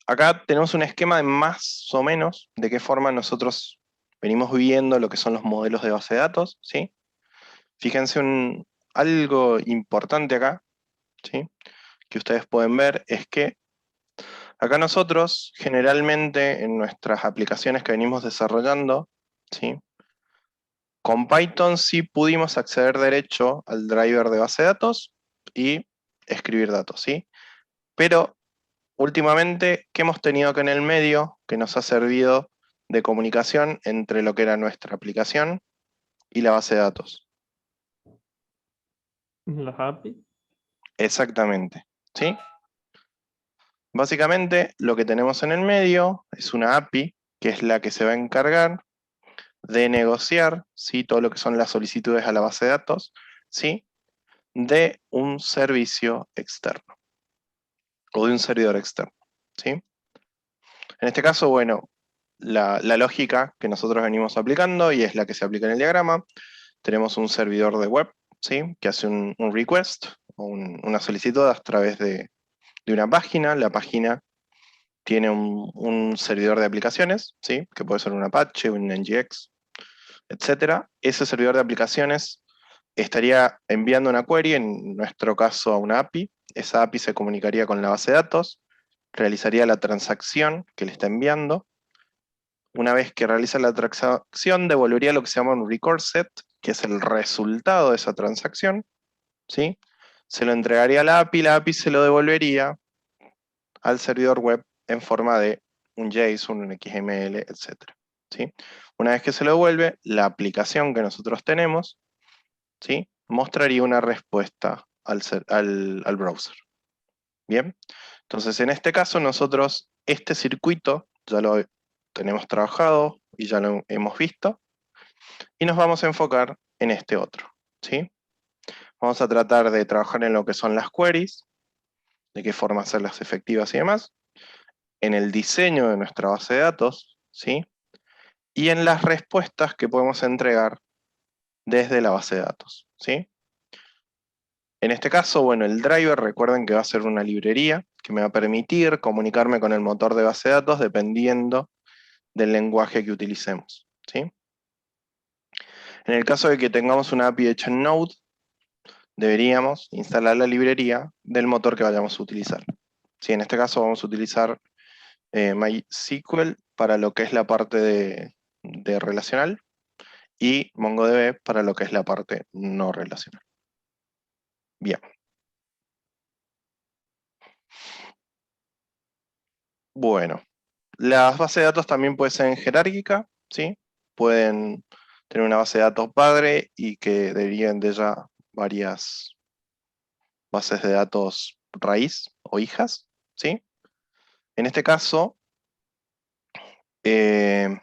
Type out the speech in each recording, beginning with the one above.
Acá tenemos un esquema de más o menos de qué forma nosotros venimos viendo lo que son los modelos de base de datos, ¿sí? Fíjense algo importante acá, ¿sí? Que ustedes pueden ver es que acá nosotros, generalmente en nuestras aplicaciones que venimos desarrollando, ¿sí? Con Python sí pudimos acceder derecho al driver de base de datos y escribir datos, ¿sí? Pero últimamente, ¿qué hemos tenido acá en el medio que nos ha servido de comunicación entre lo que era nuestra aplicación y la base de datos? Las API. Exactamente, ¿sí? Básicamente, lo que tenemos en el medio es una API, que es la que se va a encargar de negociar, ¿sí? Todo lo que son las solicitudes a la base de datos, ¿sí? De un servicio externo o de un servidor externo, ¿sí? En este caso, bueno, la lógica que nosotros venimos aplicando y es la que se aplica en el diagrama, tenemos un servidor de web, ¿sí? Que hace un request o una solicitud a través de una página. La página tiene un servidor de aplicaciones, ¿sí? Que puede ser un Apache, un NGX, etcétera. Ese servidor de aplicaciones estaría enviando una query, en nuestro caso a una API. Esa API se comunicaría con la base de datos, realizaría la transacción que le está enviando. Una vez que realiza la transacción, devolvería lo que se llama un record set, que es el resultado de esa transacción, ¿sí? Se lo entregaría a la API se lo devolvería al servidor web en forma de un JSON, un XML, etc. ¿Sí? Una vez que se lo devuelve, la aplicación que nosotros tenemos, ¿sí? Mostraría una respuesta al browser. Bien, entonces en este caso nosotros este circuito ya lo tenemos trabajado y ya lo hemos visto y nos vamos a enfocar en este otro, ¿sí? Vamos a tratar de trabajar en lo que son las queries, de qué forma hacerlas efectivas y demás, en el diseño de nuestra base de datos, ¿sí? Y en las respuestas que podemos entregar desde la base de datos, ¿sí? En este caso, bueno, el driver, recuerden que va a ser una librería que me va a permitir comunicarme con el motor de base de datos dependiendo del lenguaje que utilicemos, ¿sí? En el caso de que tengamos una API hecha en Node, deberíamos instalar la librería del motor que vayamos a utilizar. ¿Sí? En este caso vamos a utilizar MySQL para lo que es la parte de relacional y MongoDB para lo que es la parte no relacional. Bien. Bueno, las bases de datos también pueden ser en jerárquica, ¿sí? Pueden tener una base de datos padre y que deriven de ella varias bases de datos raíz o hijas, ¿sí? En este caso, eh,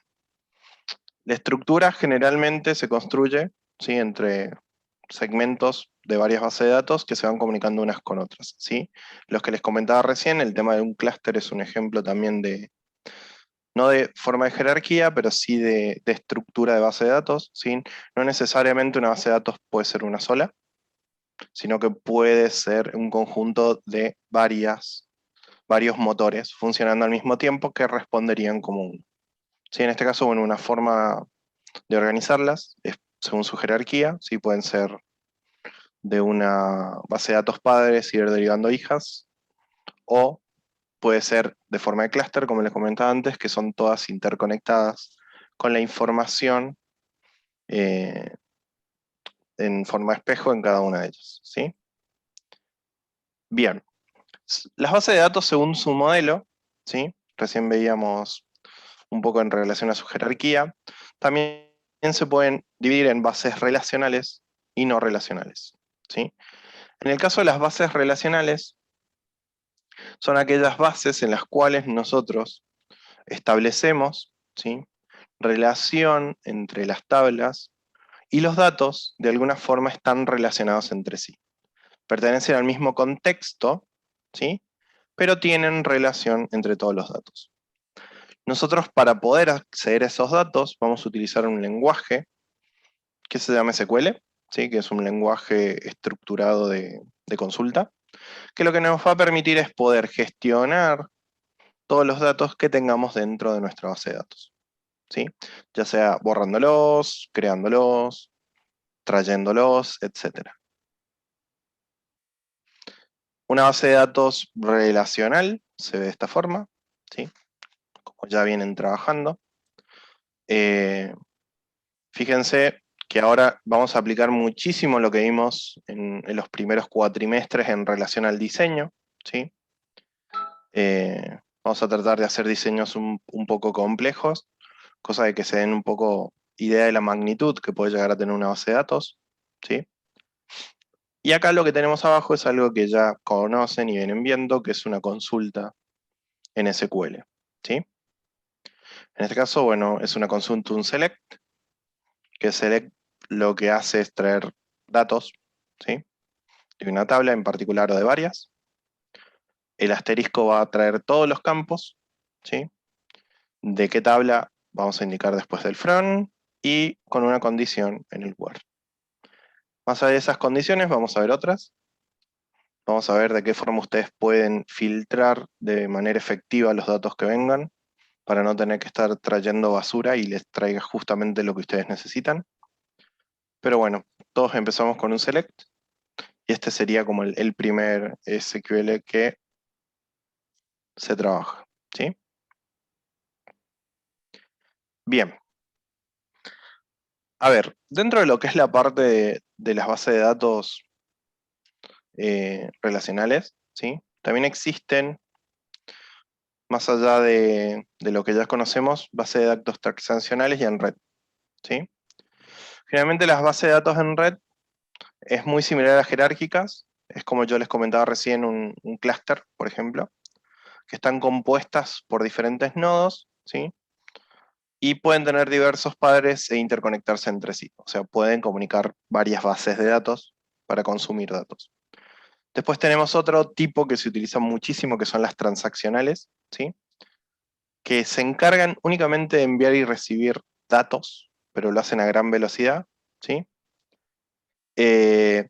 la estructura generalmente se construye, ¿sí? Entre segmentos de varias bases de datos que se van comunicando unas con otras, ¿sí? Los que les comentaba recién, el tema de un clúster es un ejemplo también no de forma de jerarquía, pero sí de estructura de base de datos, ¿sí? No necesariamente una base de datos puede ser una sola, sino que puede ser un conjunto de varios motores funcionando al mismo tiempo que responderían como uno. Sí, en este caso, bueno, una forma de organizarlas es según su jerarquía, ¿sí? Pueden ser de una base de datos padres y ir derivando hijas, o puede ser de forma de clúster, como les comentaba antes, que son todas interconectadas con la información eh, en forma de espejo en cada una de ellas, ¿sí? Bien, las bases de datos según su modelo, ¿sí? Recién veíamos un poco en relación a su jerarquía, también se pueden dividir en bases relacionales y no relacionales, ¿sí? En el caso de las bases relacionales, son aquellas bases en las cuales nosotros establecemos, ¿sí? Relación entre las tablas y los datos de alguna forma están relacionados entre sí. Pertenecen al mismo contexto, ¿sí? Pero tienen relación entre todos los datos. Nosotros para poder acceder a esos datos vamos a utilizar un lenguaje que se llama SQL, ¿sí? Que es un lenguaje estructurado de consulta, que lo que nos va a permitir es poder gestionar todos los datos que tengamos dentro de nuestra base de datos, ¿sí? Ya sea borrándolos, creándolos, trayéndolos, etc. Una base de datos relacional se ve de esta forma, ¿sí? Como ya vienen trabajando. Fíjense que ahora vamos a aplicar muchísimo lo que vimos en los primeros cuatrimestres en relación al diseño, ¿sí? Vamos a tratar de hacer diseños un poco complejos, cosa de que se den un poco idea de la magnitud que puede llegar a tener una base de datos, ¿sí? Y acá lo que tenemos abajo es algo que ya conocen y vienen viendo, que es una consulta en SQL, ¿sí? En este caso, bueno, es una consulta, un select, que select lo que hace es traer datos, ¿sí? De una tabla en particular o de varias. El asterisco va a traer todos los campos, ¿sí? De qué tabla vamos a indicar después del from y con una condición en el where. Más allá de esas condiciones vamos a ver otras. Vamos a ver de qué forma ustedes pueden filtrar de manera efectiva los datos que vengan para no tener que estar trayendo basura y les traiga justamente lo que ustedes necesitan. Pero bueno, todos empezamos con un select y este sería como el primer SQL que se trabaja, ¿sí? Bien. A ver, dentro de lo que es la parte de las bases de datos relacionales, ¿sí? También existen, más allá de lo que ya conocemos, bases de datos transaccionales y en red, ¿sí? Generalmente las bases de datos en red es muy similar a las jerárquicas, es como yo les comentaba recién un clúster, por ejemplo, que están compuestas por diferentes nodos, ¿sí? Y pueden tener diversos padres e interconectarse entre sí, o sea, pueden comunicar varias bases de datos para consumir datos. Después tenemos otro tipo que se utiliza muchísimo, que son las transaccionales, ¿sí? Que se encargan únicamente de enviar y recibir datos, pero lo hacen a gran velocidad, ¿sí? Eh,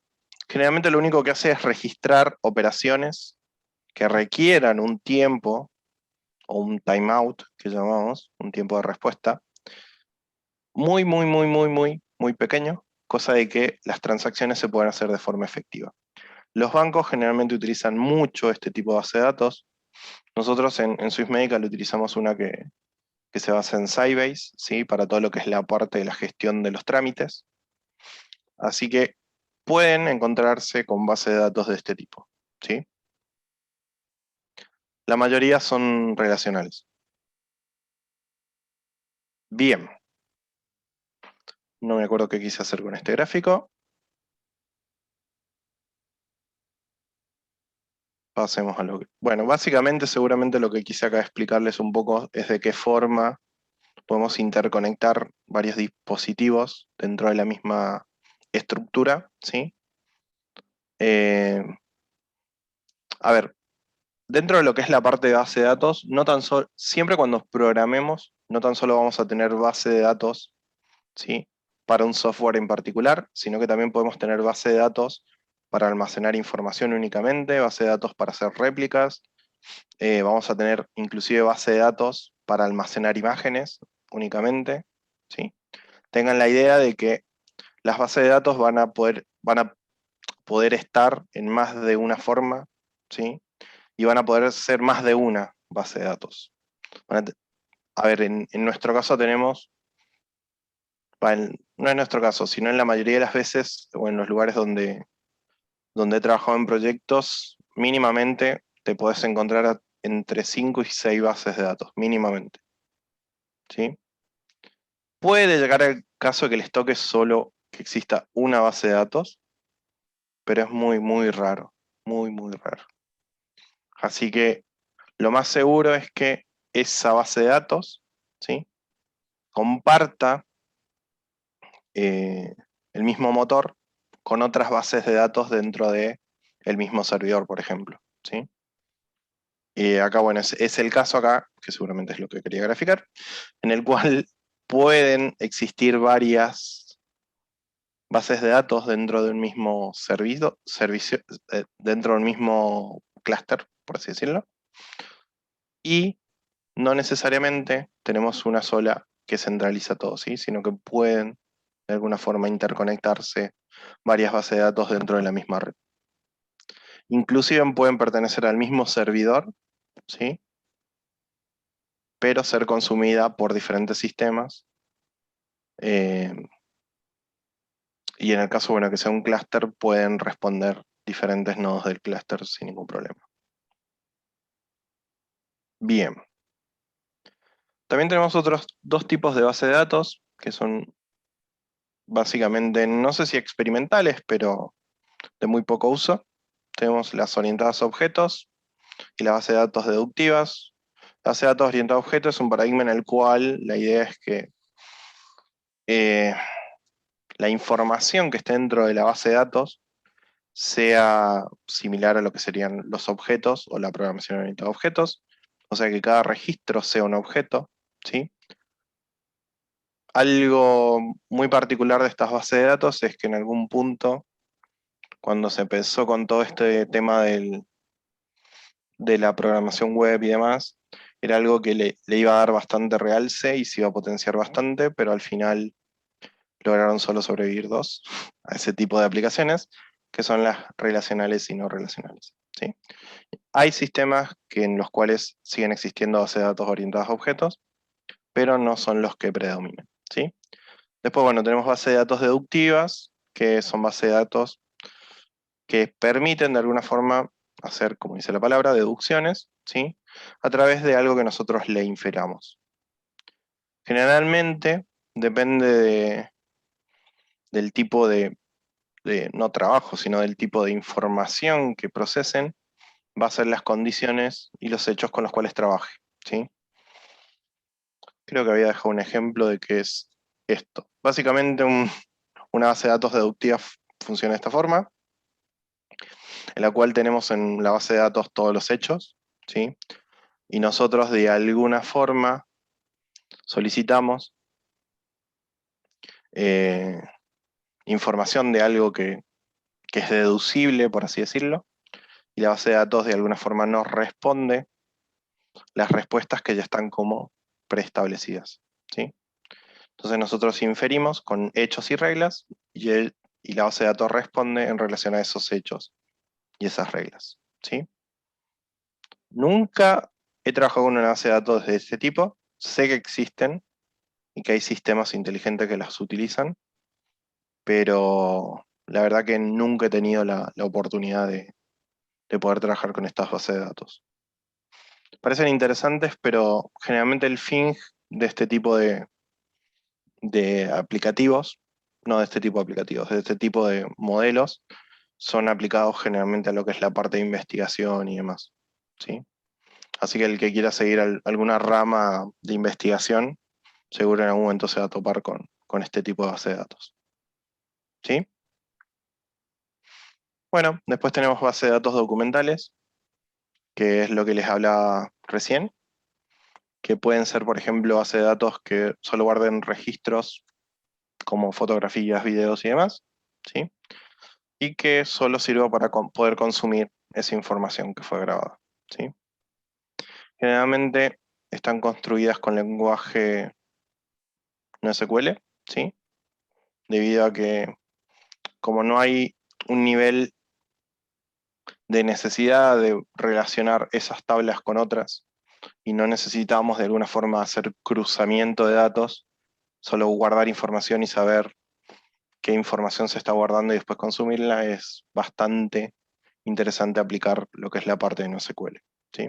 Generalmente lo único que hace es registrar operaciones que requieran un tiempo o un timeout, que llamamos, un tiempo de respuesta, muy pequeño, cosa de que las transacciones se puedan hacer de forma efectiva. Los bancos generalmente utilizan mucho este tipo de base de datos. Nosotros en Swiss Medical utilizamos una que se basa en Sybase, ¿sí? Para todo lo que es la parte de la gestión de los trámites. Así que pueden encontrarse con bases de datos de este tipo, ¿sí? La mayoría son relacionales. Bien, no me acuerdo qué quise hacer con este gráfico. Pasemos a lo que... Bueno, básicamente seguramente lo que quise acá explicarles un poco es de qué forma podemos interconectar varios dispositivos dentro de la misma estructura, ¿sí? Eh, a ver, dentro de lo que es la parte de base de datos, no tan solo, siempre cuando programemos, no tan solo vamos a tener base de datos, ¿sí? Para un software en particular, sino que también podemos tener base de datos para almacenar información únicamente, base de datos para hacer réplicas, vamos a tener inclusive base de datos para almacenar imágenes únicamente, ¿sí? Tengan la idea de que las bases de datos van a poder estar en más de una forma, ¿sí? Y van a poder ser más de una base de datos. A ver, en nuestro caso tenemos, no es nuestro caso, sino en la mayoría de las veces, o en los lugares donde he trabajado en proyectos, mínimamente te podés encontrar entre 5 y 6 bases de datos, mínimamente, ¿sí? Puede llegar al caso de que les toque solo que exista una base de datos, pero es muy raro, muy raro. Así que lo más seguro es que esa base de datos, ¿sí? Comparta el mismo motor con otras bases de datos dentro de el mismo servidor, por ejemplo, ¿sí? Y acá, bueno, es el caso acá, que seguramente es lo que quería graficar, en el cual pueden existir varias bases de datos dentro de un mismo servicio dentro del mismo clúster, por así decirlo, y no necesariamente tenemos una sola que centraliza todo, ¿sí? Sino que pueden de alguna forma interconectarse varias bases de datos dentro de la misma red. Inclusive pueden pertenecer al mismo servidor, ¿sí? Pero ser consumida por diferentes sistemas. Y en el caso, bueno, que sea un clúster, pueden responder diferentes nodos del clúster sin ningún problema. Bien. También tenemos otros dos tipos de base de datos, que son básicamente, no sé si experimentales, pero de muy poco uso. Tenemos las orientadas a objetos y la base de datos deductivas. La base de datos orientada a objetos es un paradigma en el cual la idea es que la información que esté dentro de la base de datos sea similar a lo que serían los objetos o la programación orientada a objetos, o sea que cada registro sea un objeto, ¿sí? Algo muy particular de estas bases de datos es que en algún punto, cuando se empezó con todo este tema de la programación web y demás, era algo que le iba a dar bastante realce y se iba a potenciar bastante, pero al final lograron solo sobrevivir dos a ese tipo de aplicaciones, que son las relacionales y no relacionales, ¿sí? Hay sistemas en los cuales siguen existiendo bases de datos orientadas a objetos, pero no son los que predominan, ¿sí? Después, bueno, tenemos bases de datos deductivas, que son bases de datos que permiten de alguna forma hacer, como dice la palabra, deducciones, ¿sí? A través de algo que nosotros le inferamos. Generalmente depende del tipo no trabajo, sino del tipo de información que procesen, va a ser las condiciones y los hechos con los cuales trabaje, ¿sí? Creo que había dejado un ejemplo de qué es esto. Básicamente una base de datos deductiva funciona de esta forma, en la cual tenemos en la base de datos todos los hechos, ¿sí? Y nosotros de alguna forma solicitamos eh, información de algo que es deducible, por así decirlo, y la base de datos de alguna forma nos responde las respuestas que ya están como preestablecidas, ¿sí? Entonces nosotros inferimos con hechos y reglas y la base de datos responde en relación a esos hechos y esas reglas, ¿sí? Nunca he trabajado con una base de datos de este tipo, sé que existen y que hay sistemas inteligentes que las utilizan, pero la verdad que nunca he tenido la oportunidad de poder trabajar con estas bases de datos. Parecen interesantes, pero generalmente el fin de este tipo de aplicativos, no de este tipo de aplicativos, de este tipo de modelos, son aplicados generalmente a lo que es la parte de investigación y demás, ¿sí? Así que el que quiera seguir alguna rama de investigación, seguro en algún momento se va a topar con este tipo de base de datos, ¿sí? Bueno, después tenemos base de datos documentales, que es lo que les hablaba recién, que pueden ser, por ejemplo, base de datos que solo guarden registros como fotografías, videos y demás, ¿sí? Y que solo sirva para poder consumir esa información que fue grabada, ¿sí? Generalmente están construidas con lenguaje NoSQL, ¿sí? Debido a que como no hay un nivel de necesidad de relacionar esas tablas con otras y no necesitamos de alguna forma hacer cruzamiento de datos, solo guardar información y saber qué información se está guardando y después consumirla, es bastante interesante aplicar lo que es la parte de NoSQL, ¿sí?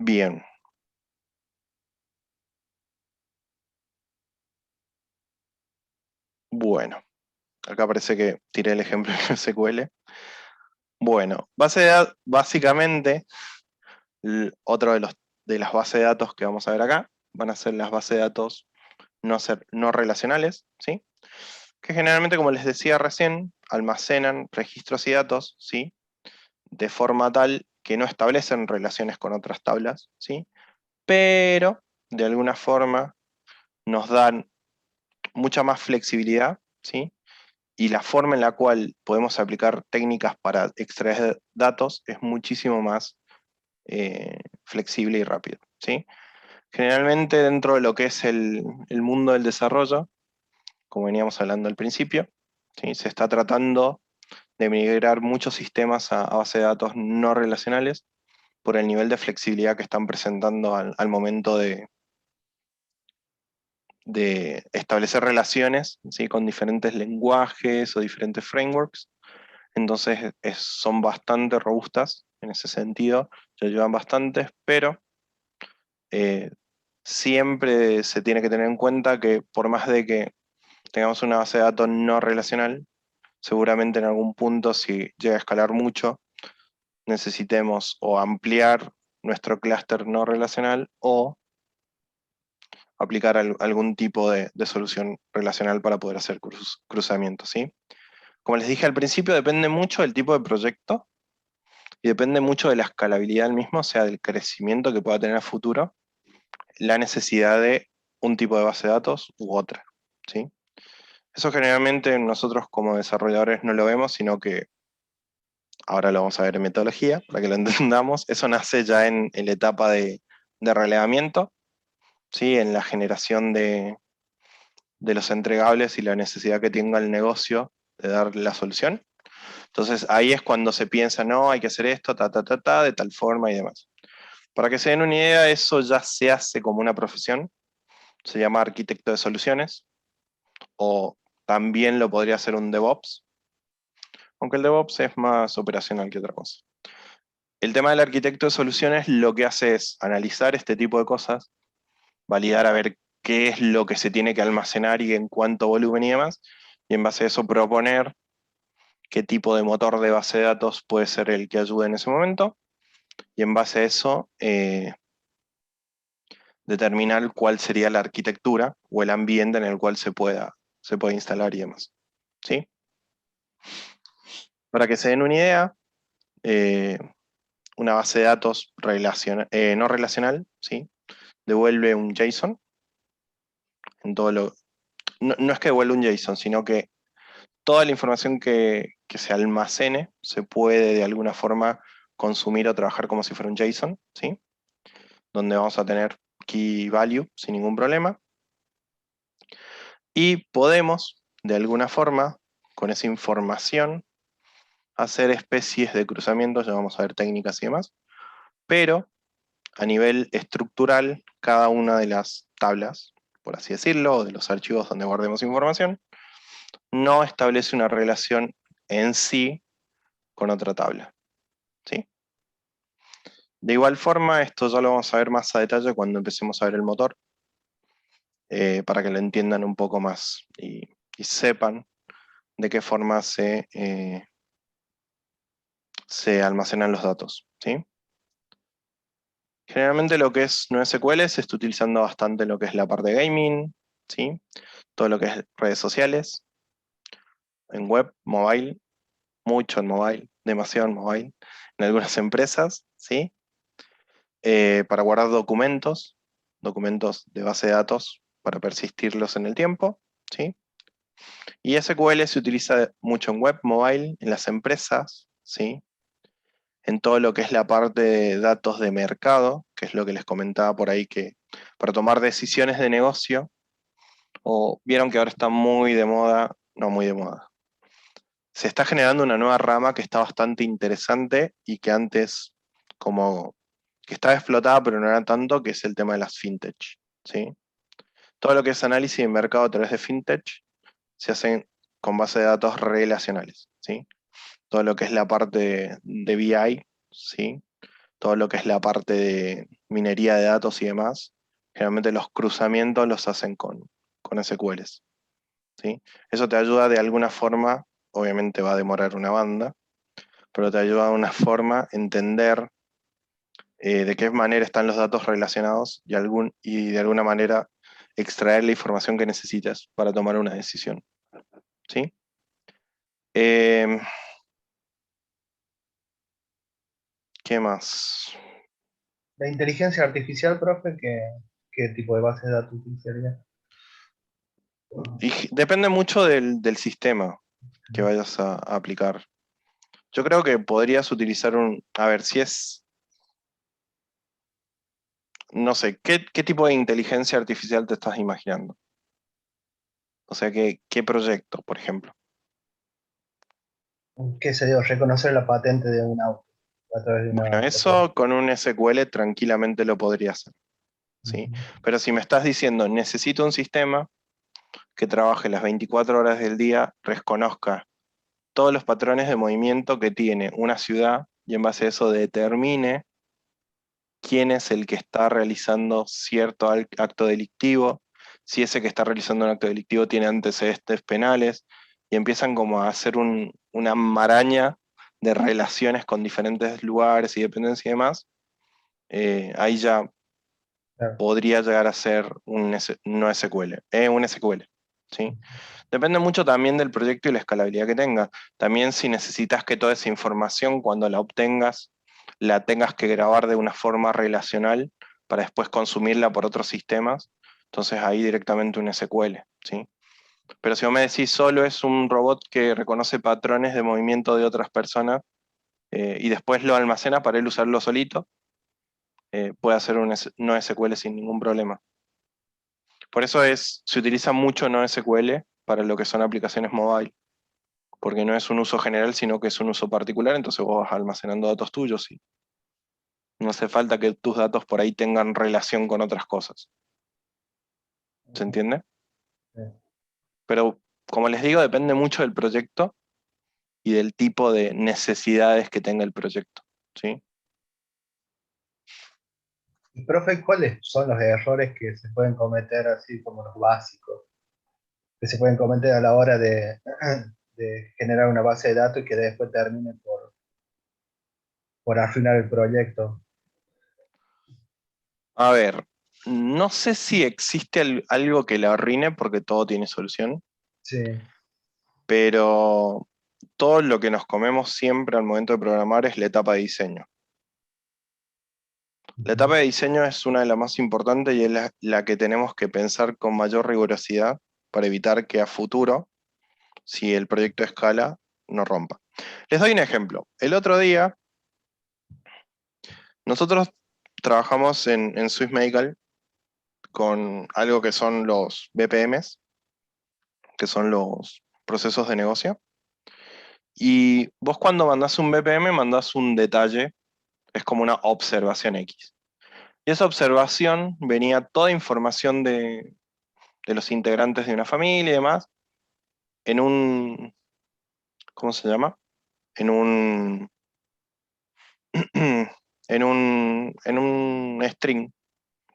Bien, bueno, acá parece que tiré el ejemplo de NoSQL. Bueno, base de datos, básicamente, otro de las bases de datos que vamos a ver acá, van a ser las bases de datos no relacionales, ¿sí? Que generalmente, como les decía recién, almacenan registros y datos, ¿sí? De forma tal que no establecen relaciones con otras tablas, ¿sí? Pero de alguna forma nos dan mucha más flexibilidad, ¿sí? y la forma en la cual podemos aplicar técnicas para extraer datos es muchísimo más flexible y rápido, ¿sí? Generalmente dentro de lo que es el mundo del desarrollo, como veníamos hablando al principio, ¿sí? Se está tratando de migrar muchos sistemas a base de datos no relacionales por el nivel de flexibilidad que están presentando al momento de establecer relaciones, ¿sí? Con diferentes lenguajes o diferentes frameworks. Entonces son bastante robustas en ese sentido, ya llevan bastantes, pero eh, siempre se tiene que tener en cuenta que por más de que tengamos una base de datos no relacional, seguramente en algún punto, si llega a escalar mucho, necesitemos o ampliar nuestro clúster no relacional o aplicar algún tipo de solución relacional para poder hacer cruzamientos, ¿sí? Como les dije al principio, depende mucho del tipo de proyecto y depende mucho de la escalabilidad del mismo, o sea, del crecimiento que pueda tener a futuro, la necesidad de un tipo de base de datos u otra, ¿sí? Eso generalmente nosotros como desarrolladores no lo vemos, sino que ahora lo vamos a ver en metodología, para que lo entendamos. Eso nace ya en la etapa de relevamiento, ¿sí? En la generación de los entregables y la necesidad que tenga el negocio de dar la solución. Entonces ahí es cuando se piensa, no, hay que hacer esto, de tal forma y demás. Para que se den una idea, eso ya se hace como una profesión, se llama arquitecto de soluciones, o también lo podría hacer un DevOps, aunque el DevOps es más operacional que otra cosa. El tema del arquitecto de soluciones lo que hace es analizar este tipo de cosas, validar a ver qué es lo que se tiene que almacenar y en cuánto volumen y demás, y en base a eso proponer qué tipo de motor de base de datos puede ser el que ayude en ese momento, y en base a eso determinar cuál sería la arquitectura o el ambiente en el cual se puede instalar y demás. ¿Sí? Para que se den una idea, eh, una base de datos no relacional, ¿sí? Devuelve un JSON en todo lo. No, no es que devuelva un JSON, sino que toda la información que se almacene se puede de alguna forma consumir o trabajar como si fuera un JSON, ¿sí? Donde vamos a tener key value sin ningún problema. Y podemos, de alguna forma, con esa información, hacer especies de cruzamientos, ya vamos a ver técnicas y demás, pero a nivel estructural, cada una de las tablas, por así decirlo, o de los archivos donde guardemos información, no establece una relación en sí con otra tabla, ¿sí? De igual forma, esto ya lo vamos a ver más a detalle cuando empecemos a ver el motor, para que lo entiendan un poco más y sepan de qué forma se almacenan los datos, ¿sí? Generalmente lo que es NoSQL se está utilizando bastante en lo que es la parte de gaming, ¿sí? Todo lo que es redes sociales, en web, mobile, mucho en mobile, demasiado en mobile, en algunas empresas, ¿sí? Para guardar documentos de base de datos para persistirlos en el tiempo, ¿sí? Y SQL se utiliza mucho en web, mobile, en las empresas, ¿sí? En todo lo que es la parte de datos de mercado, que es lo que les comentaba por ahí, que para tomar decisiones de negocio, o vieron que ahora está muy de moda, no muy de moda. Se está generando una nueva rama que está bastante interesante y que antes como que estaba explotada pero no era tanto, que es el tema de las fintech, ¿sí? Todo lo que es análisis de mercado a través de fintech se hacen con base de datos relacionales, ¿sí? Todo lo que es la parte de BI, ¿sí? Todo lo que es la parte de minería de datos y demás, generalmente los cruzamientos los hacen con SQLs, ¿sí? Eso te ayuda de alguna forma, obviamente va a demorar una banda, pero te ayuda de una forma a entender de qué manera están los datos relacionados y de alguna manera extraer la información que necesitas para tomar una decisión, ¿sí? Em, ¿Qué más? La inteligencia artificial, profe, ¿qué tipo de base de datos utilizaría? Depende mucho del sistema. que vayas a aplicar. Yo creo que podrías utilizar a ver, si es, no sé, ¿qué tipo de inteligencia artificial te estás imaginando? O sea, ¿qué proyecto, por ejemplo? ¿Qué sé yo? Reconocer la patente de un auto a través de Bueno, una eso propuesta. con un SQL tranquilamente lo podría hacer, ¿sí? Ujú. Pero si me estás diciendo, necesito un sistema que trabaje las 24 horas del día, reconozca todos los patrones de movimiento que tiene una ciudad y en base a eso determine quién es el que está realizando cierto acto delictivo, si ese que está realizando un acto delictivo tiene antecedentes penales, y empiezan como a hacer una maraña de relaciones con diferentes lugares y dependencias y demás, ahí ya Claro. podría llegar a ser no SQL, un SQL, ¿sí? Depende mucho también del proyecto y la escalabilidad que tenga. También si necesitas que toda esa información, cuando la obtengas, la tengas que grabar de una forma relacional para después consumirla por otros sistemas, entonces ahí directamente un SQL, ¿sí? Pero si vos me decís solo es un robot que reconoce patrones de movimiento de otras personas y después lo almacena para él usarlo solito, puede hacer un no SQL sin ningún problema. Por eso se utiliza mucho NoSQL para lo que son aplicaciones mobile, porque no es un uso general, sino que es un uso particular, entonces vos vas almacenando datos tuyos y no hace falta que tus datos por ahí tengan relación con otras cosas. ¿Se entiende? Sí. Pero como les digo, depende mucho del proyecto y del tipo de necesidades que tenga el proyecto. ¿Sí? Y profe, ¿cuáles son los errores que se pueden cometer así como los básicos, que se pueden cometer a la hora de generar una base de datos y que después termine por arruinar el proyecto? A ver, no sé si existe algo que la arruine porque todo tiene solución, Sí. pero todo lo que nos comemos siempre al momento de programar es la etapa de diseño. La Ujú. etapa de diseño es una de las más importantes y es la que tenemos que pensar con mayor rigurosidad para evitar que a futuro, si el proyecto escala, no rompa. Les doy un ejemplo. El otro día, nosotros trabajamos en Swiss Medical con algo que son los BPMs, que son los procesos de negocio. Y vos cuando mandás un BPM, mandás un detalle, es como una observación X. Y esa observación venía toda información de los integrantes de una familia y demás, en un, ¿cómo se llama? En un, en un string.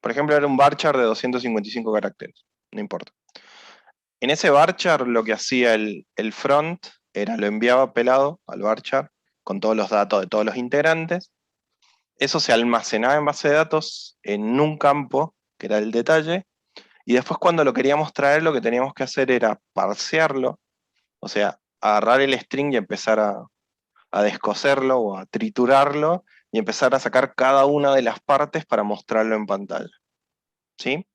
Por ejemplo, era un varchar de 255 caracteres, no importa. En ese varchar lo que hacía el front era lo enviaba pelado al varchar con todos los datos de todos los integrantes. Eso se almacenaba en base de datos en un campo, que era el detalle, y después cuando lo queríamos traer, lo que teníamos que hacer era parsearlo, o sea, agarrar el string y empezar a descoserlo o a triturarlo y empezar a sacar cada una de las partes para mostrarlo en pantalla. ¿Sí?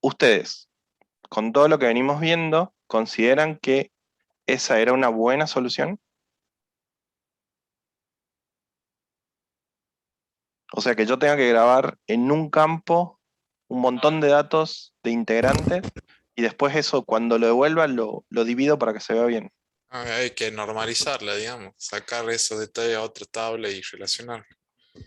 Ustedes, con todo lo que venimos viendo, ¿consideran que esa era una buena solución? O sea, que yo tenga que grabar en un campo un montón de datos de integrantes y después eso, cuando lo devuelva, lo divido para que se vea bien. Hay que normalizarla, digamos, sacar esos detalles a otra tabla y relacionar.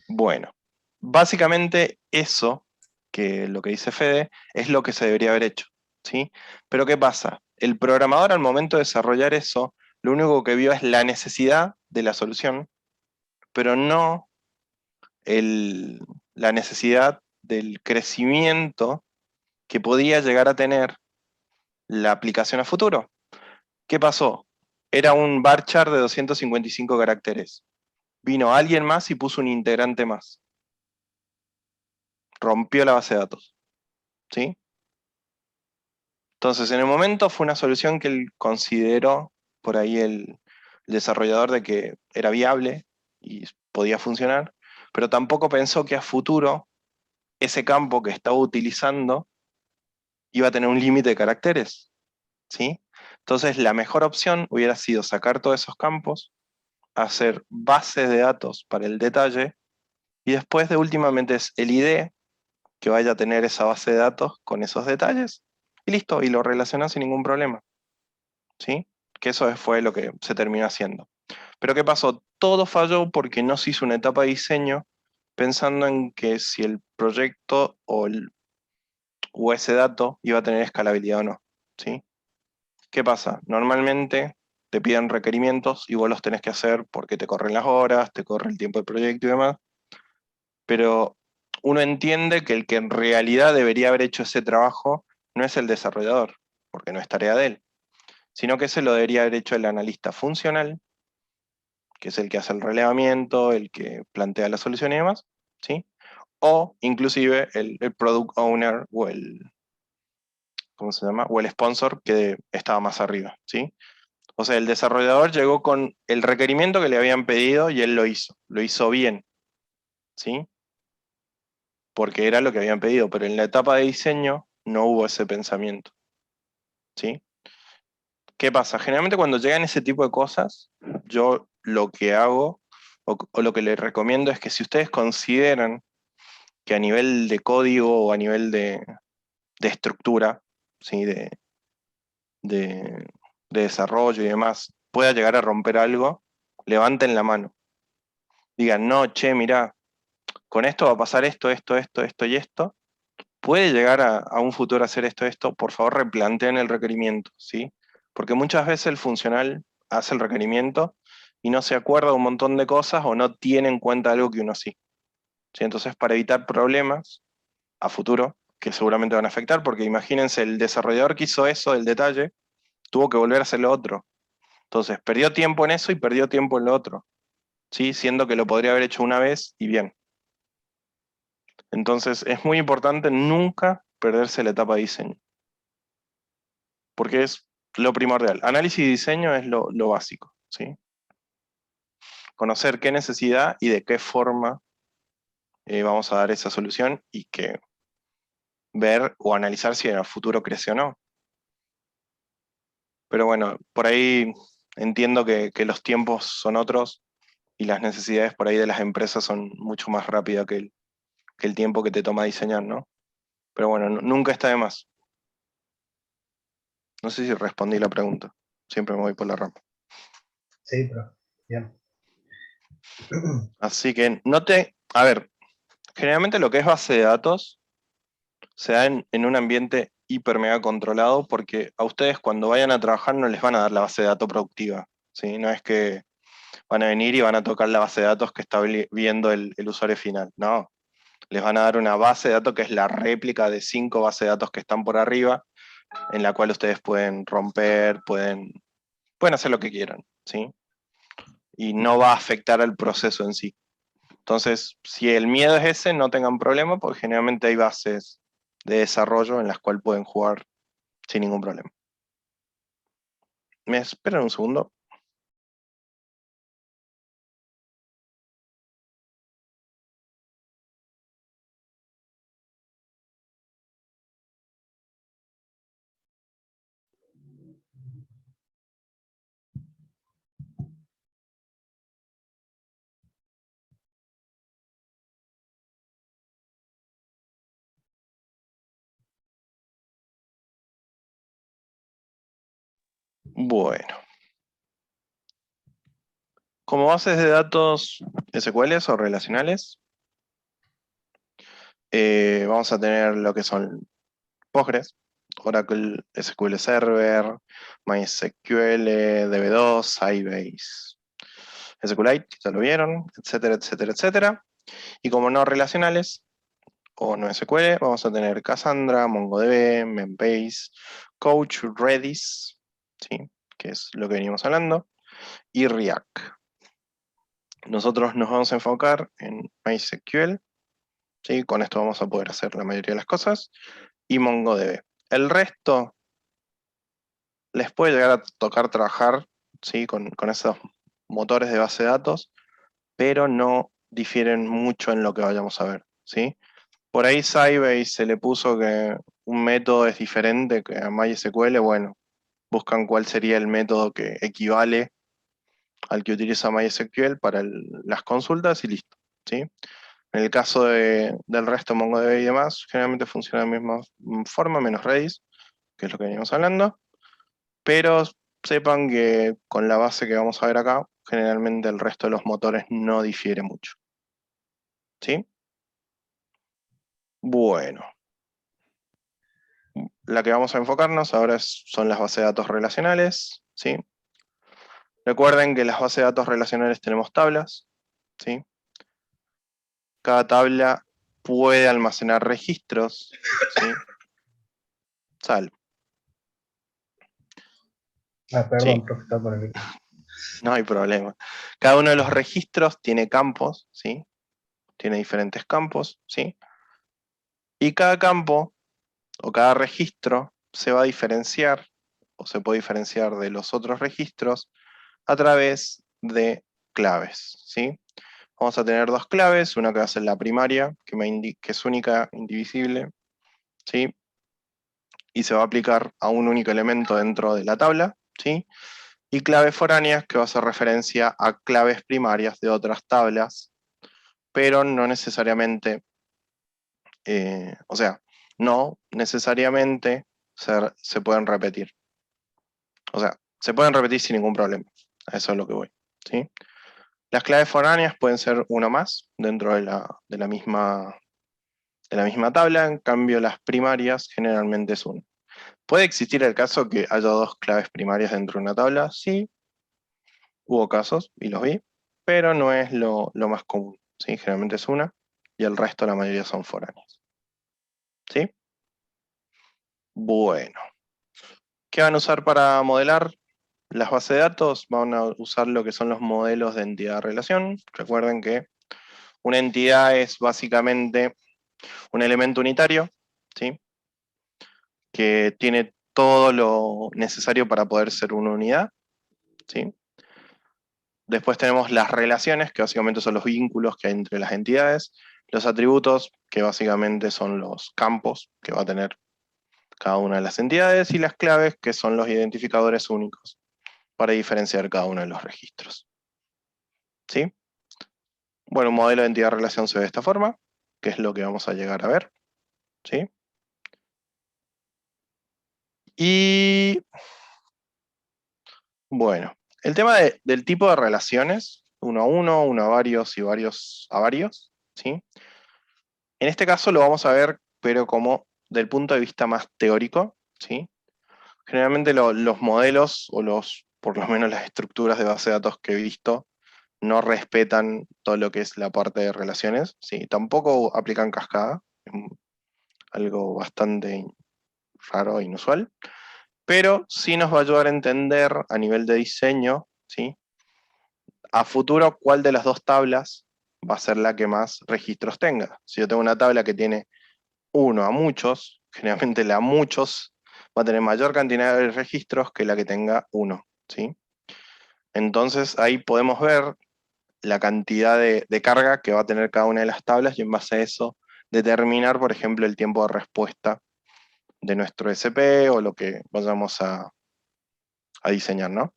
Bueno, básicamente eso, que lo que dice Fede, es lo que se debería haber hecho, ¿sí? Pero ¿qué pasa? El programador al momento de desarrollar eso, lo único que vio es la necesidad de la solución, pero no el- la necesidad del crecimiento que podía llegar a tener la aplicación a futuro. ¿Qué pasó? Era un varchar de 255 caracteres. Vino alguien más y puso un integrante más. Rompió la base de datos, ¿sí? Entonces, en el momento fue una solución que él consideró por ahí el desarrollador de que era viable y podía funcionar, pero tampoco pensó que a futuro ese campo que estaba utilizando iba a tener un límite de caracteres, ¿sí? Entonces la mejor opción hubiera sido sacar todos esos campos, hacer bases de datos para el detalle, y después de última metes el ID que vaya a tener esa base de datos con esos detalles, y listo, y lo relacionas sin ningún problema. ¿Sí? Que eso fue lo que se terminó haciendo. Pero ¿qué pasó? Todo falló porque no se hizo una etapa de diseño pensando en que si el proyecto o ese dato iba a tener escalabilidad o no. ¿Sí? ¿Qué pasa? Normalmente te piden requerimientos y vos los tenés que hacer porque te corren las horas, te corre el tiempo del proyecto y demás, pero uno entiende que el que en realidad debería haber hecho ese trabajo no es el desarrollador, porque no es tarea de él, sino que se lo debería haber hecho el analista funcional, que es el que hace el relevamiento, el que plantea la solución y demás, ¿sí? O inclusive el product owner o ¿cómo se llama? O el sponsor que estaba más arriba, ¿sí? O sea, el desarrollador llegó con el requerimiento que le habían pedido y él lo hizo bien, ¿sí? Porque era lo que habían pedido, pero en la etapa de diseño no hubo ese pensamiento, ¿sí? ¿Qué pasa? Generalmente cuando llegan ese tipo de cosas, yo lo que hago o lo que les recomiendo es que si ustedes consideran que a nivel de código o a nivel de estructura, ¿sí? de, de desarrollo y demás, pueda llegar a romper algo, levanten la mano. Digan, no, che, mirá, con esto va a pasar esto, esto y esto. Puede llegar a un futuro hacer esto, por favor replanteen el requerimiento, ¿sí? Porque muchas veces el funcional hace el requerimiento y no se acuerda de un montón de cosas o no tiene en cuenta algo que uno sí. ¿Sí? Entonces, para evitar problemas a futuro, que seguramente van a afectar, porque imagínense, el desarrollador que hizo eso, el detalle, tuvo que volver a hacer lo otro. Entonces, perdió tiempo en eso y perdió tiempo en lo otro, ¿sí? Siendo que lo podría haber hecho una vez y bien. Entonces, es muy importante nunca perderse la etapa de diseño, porque es lo primordial. Análisis y diseño es lo básico, ¿sí? Conocer qué necesidad y de qué forma vamos a dar esa solución y que ver o analizar si en el futuro crece o no. Pero bueno, por ahí entiendo que los tiempos son otros y las necesidades por ahí de las empresas son mucho más rápidas que el tiempo que te toma diseñar, ¿no? Pero bueno, nunca está de más. No sé si respondí la pregunta. Siempre me voy por la rama. Sí, pero bien. Así que no te... A ver, generalmente lo que es base de datos se da en un ambiente hiper mega controlado porque a ustedes cuando vayan a trabajar no les van a dar la base de datos productiva, ¿sí? No es que van a venir y van a tocar la base de datos que está viendo el usuario final, no. Les van a dar una base de datos que es la réplica de 5 bases de datos que están por arriba, en la cual ustedes pueden romper, pueden hacer lo que quieran, ¿sí? Y no va a afectar al proceso en sí. Entonces, si el miedo es ese, no tengan problema, porque generalmente hay bases de desarrollo en las cuales pueden jugar sin ningún problema. ¿Me esperan un segundo? Bueno. Como bases de datos SQL o relacionales, vamos a tener lo que son Postgres, Oracle SQL Server, MySQL, DB2, Sybase, SQLite, ya lo vieron, etcétera, etcétera, etcétera. Y como no relacionales, o no SQL, vamos a tener Cassandra, MongoDB, Membase, Couch, Redis, ¿sí? Que es lo que venimos hablando, y React. Nosotros nos vamos a enfocar en MySQL, ¿sí? Con esto vamos a poder hacer la mayoría de las cosas, y MongoDB. El resto les puede llegar a tocar trabajar, ¿sí? con esos motores de base de datos, pero no difieren mucho en lo que vayamos a ver, ¿sí? Por ahí Sybase se le puso que un método es diferente que a MySQL, bueno, buscan cuál sería el método que equivale al que utiliza MySQL para las consultas y listo, ¿sí? En el caso del resto MongoDB y demás, generalmente funciona de la misma forma, menos Redis, que es lo que venimos hablando, pero sepan que con la base que vamos a ver acá, generalmente el resto de los motores no difiere mucho, ¿sí? Bueno, la que vamos a enfocarnos ahora son las bases de datos relacionales, ¿sí? Recuerden que en las bases de datos relacionales tenemos tablas, ¿sí? Cada tabla puede almacenar registros, ¿sí? Sal, Perdón, ¿sí? profe, está por el... No hay problema. Cada uno de los registros tiene campos, ¿sí? Tiene diferentes campos, ¿sí? Y cada campo o cada registro se va a diferenciar o se puede diferenciar de los otros registros a través de claves, ¿sí? Vamos a tener dos claves, una que va a ser la primaria, que es única, indivisible, ¿sí? Y se va a aplicar a un único elemento dentro de la tabla, ¿sí? Y claves foráneas, que va a hacer referencia a claves primarias de otras tablas, pero no necesariamente, o sea, no necesariamente se pueden repetir. O sea, se pueden repetir sin ningún problema. A eso es lo que voy, ¿sí? Las claves foráneas pueden ser uno más dentro de la misma tabla, en cambio las primarias generalmente es uno. ¿Puede existir el caso que haya dos claves primarias dentro de una tabla? Sí, hubo casos y los vi, pero no es lo más común, ¿sí? Generalmente es una y el resto, la mayoría son foráneas, ¿sí? Bueno, ¿qué van a usar para modelar las bases de datos? Van a usar lo que son los modelos de entidad-relación. Recuerden que una entidad es básicamente un elemento unitario, ¿sí? Que tiene todo lo necesario para poder ser una unidad, ¿sí? Después tenemos las relaciones, que básicamente son los vínculos que hay entre las entidades, los atributos, que básicamente son los campos que va a tener cada una de las entidades, y las claves, que son los identificadores únicos para diferenciar cada uno de los registros, ¿sí? Bueno, un modelo de entidad-relación se ve de esta forma, que es lo que vamos a llegar a ver, ¿sí? Y bueno, el tema del tipo de relaciones, uno a uno, uno a varios y varios a varios, ¿sí? En este caso lo vamos a ver, pero como del punto de vista más teórico, ¿sí? Generalmente los modelos, por lo menos las estructuras de base de datos que he visto, no respetan todo lo que es la parte de relaciones, ¿sí? Tampoco aplican cascada, es algo bastante raro e inusual, pero sí nos va a ayudar a entender a nivel de diseño, ¿sí? A futuro, ¿cuál de las dos tablas va a ser la que más registros tenga? Si yo tengo una tabla que tiene uno a muchos, generalmente la a muchos va a tener mayor cantidad de registros que la que tenga uno, ¿sí? Entonces ahí podemos ver la cantidad de carga que va a tener cada una de las tablas y en base a eso determinar, por ejemplo, el tiempo de respuesta de nuestro SP o lo que vayamos a diseñar, ¿no?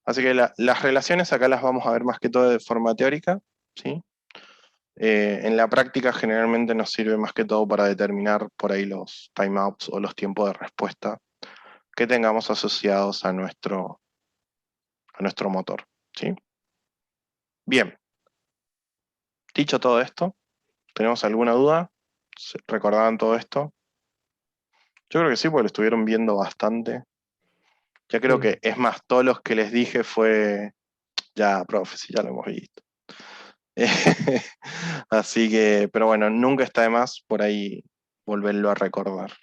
Así que las relaciones acá las vamos a ver más que todo de forma teórica, ¿sí? En la práctica generalmente nos sirve más que todo para determinar por ahí los timeouts o los tiempos de respuesta que tengamos asociados a nuestro motor, ¿sí? Bien, dicho todo esto, ¿tenemos alguna duda? ¿Recordaban todo esto? Yo creo que sí, porque lo estuvieron viendo bastante. Ya creo Sí. que, es más, todos los que les dije fue, ya, profe, sí, ya lo hemos visto. Así que, pero bueno, nunca está de más por ahí volverlo a recordar.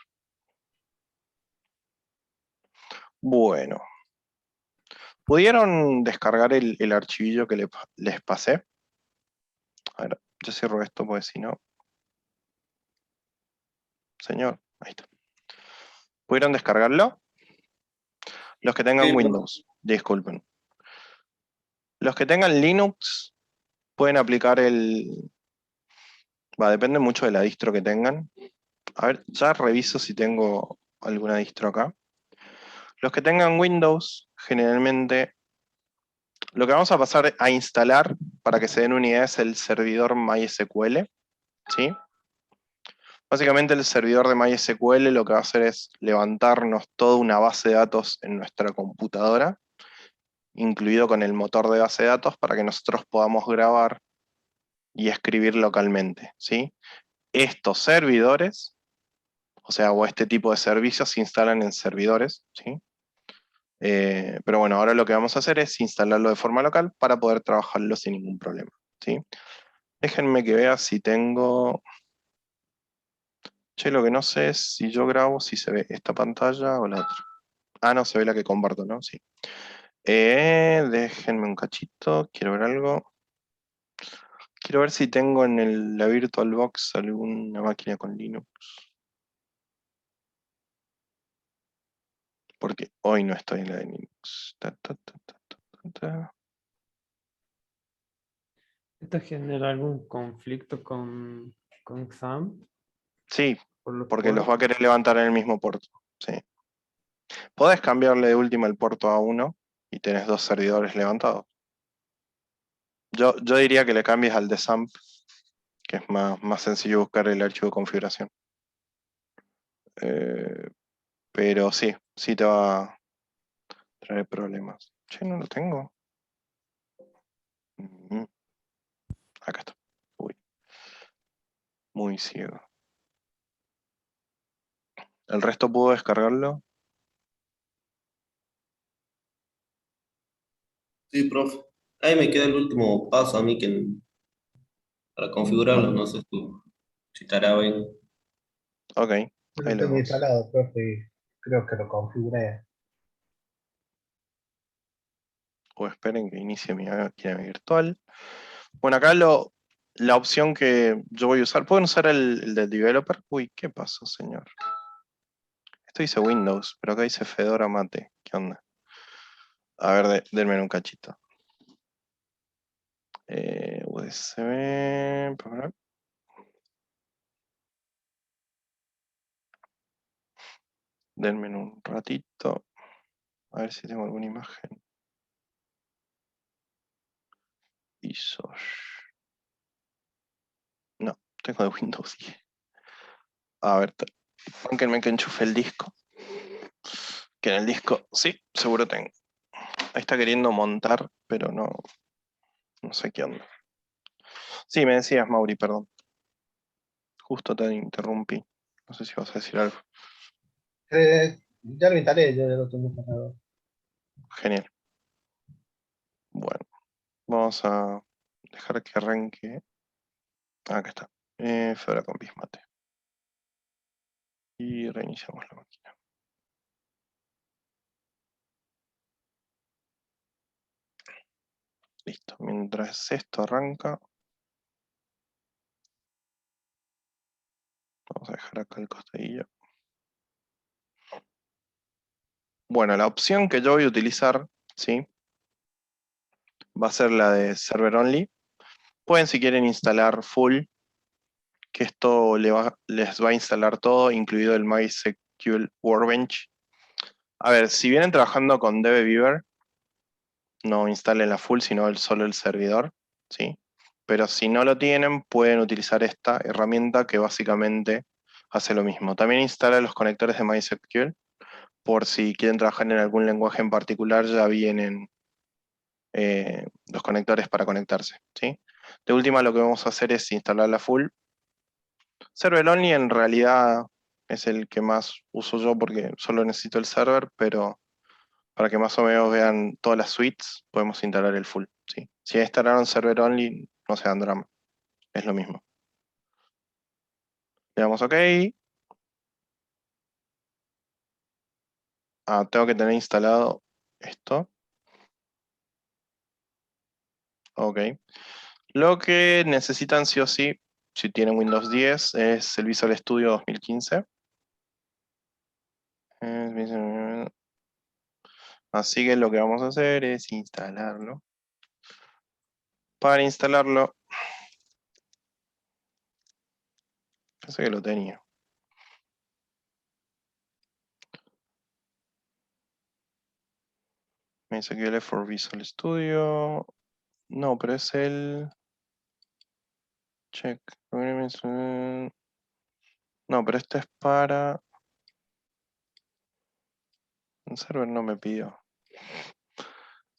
Bueno, ¿pudieron descargar el archivillo que les pasé? A ver, yo cierro esto porque si no... Señor, ahí está. ¿Pudieron descargarlo? Los que Sí, tengan profe. Windows, disculpen. Los que tengan Linux pueden aplicar depende mucho de la distro que tengan. A ver, ya reviso si tengo alguna distro acá. Los que tengan Windows, generalmente, lo que vamos a pasar a instalar, para que se den una idea, es el servidor MySQL, ¿sí? Básicamente el servidor de MySQL lo que va a hacer es levantarnos toda una base de datos en nuestra computadora, incluido con el motor de base de datos, para que nosotros podamos grabar y escribir localmente, ¿sí? Estos servidores, o sea, o este tipo de servicios se instalan en servidores, ¿sí? Pero bueno, ahora lo que vamos a hacer es instalarlo de forma local para poder trabajarlo sin ningún problema, ¿sí? Déjenme que vea si tengo... Che, lo que no sé es si yo grabo, si se ve esta pantalla o la otra. Ah, no, se ve la que comparto, ¿no? Sí. Déjenme un cachito, quiero ver algo. Quiero ver si tengo en la VirtualBox alguna máquina con Linux. Porque hoy no estoy en la de Linux. Ta. ¿Esto genera algún conflicto con XAMPP Sí, por los porque los va a puertos? querer levantar en el mismo puerto. Sí. Podés cambiarle de última el puerto a uno y tenés dos servidores levantados. Yo diría que le cambies al de SAMP, que es más sencillo buscar el archivo de configuración. Pero sí te va a traer problemas. Che, no lo tengo. Mm, Acá está. Uy, muy ciego. ¿El resto pudo descargarlo? Sí, profe. Ahí me queda el último paso a mí para configurarlo, no sé si estará bien. Ok, Yo ahí lo lo tengo vemos. instalado, profe, y creo que lo configuré. O esperen que inicie mi máquina virtual. Bueno, acá la opción que yo voy a usar, ¿pueden usar el del developer? Uy, ¿qué pasó, señor? Esto dice Windows, pero acá dice Fedora Mate. ¿Qué onda? A ver, denme un cachito. USB. Denme un ratito. A ver si tengo alguna imagen. ISO. No, tengo de Windows 10. A ver, banquenme que enchufe el disco. Que en el disco, sí, seguro tengo. Ahí está queriendo montar, pero no sé qué onda. Sí, me decías, Mauri, perdón. Justo te interrumpí. No sé si vas a decir algo. Ya lo instalé, yo ya lo tengo instalado. Genial. Bueno, vamos a dejar que arranque. Acá está. Fedora con Bismate. Y reiniciamos la máquina. Listo. Mientras esto arranca, vamos a dejar acá el costadillo. Bueno, la opción que yo voy a utilizar, ¿sí? Va a ser la de Server Only. Pueden, si quieren, instalar full, que esto les va a instalar todo, incluido el MySQL Workbench. A ver, si vienen trabajando con DBeaver, no instalen la full, sino solo el servidor, ¿sí? Pero si no lo tienen, pueden utilizar esta herramienta que básicamente hace lo mismo. También instala los conectores de MySQL, por si quieren trabajar en algún lenguaje en particular, ya vienen los conectores para conectarse, ¿sí? De última, lo que vamos a hacer es instalar la full. Server Only en realidad es el que más uso yo porque solo necesito el server, pero para que más o menos vean todas las suites, podemos instalar el full, ¿sí? Si instalaron Server Only, no se dan drama, es lo mismo. Le damos OK. Tengo que tener instalado esto. OK. Lo que necesitan sí o sí, si tienen Windows 10, es el Visual Studio 2015. Así que lo que vamos a hacer es instalarlo. Para instalarlo, pensé que lo tenía. MySQL for Visual Studio. No, pero es el... Check. No, pero este es para... Un server no me pidió.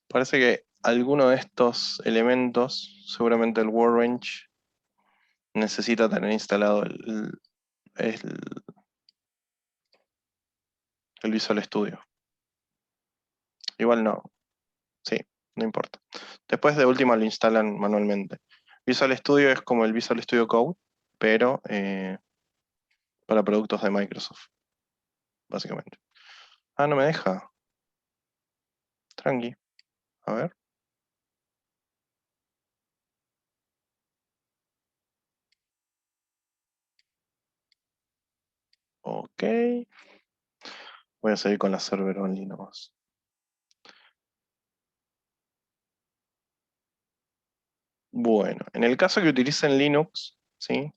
Parece que alguno de estos elementos, seguramente el WordRange, necesita tener instalado el Visual Studio. Igual no. Sí, no importa. Después de última lo instalan manualmente. Visual Studio es como el Visual Studio Code, pero para productos de Microsoft, básicamente. Ah, no me deja. Tranqui. A ver. Ok. Voy a seguir con la server only nomás. Bueno, en el caso que utilicen Linux, ¿sí?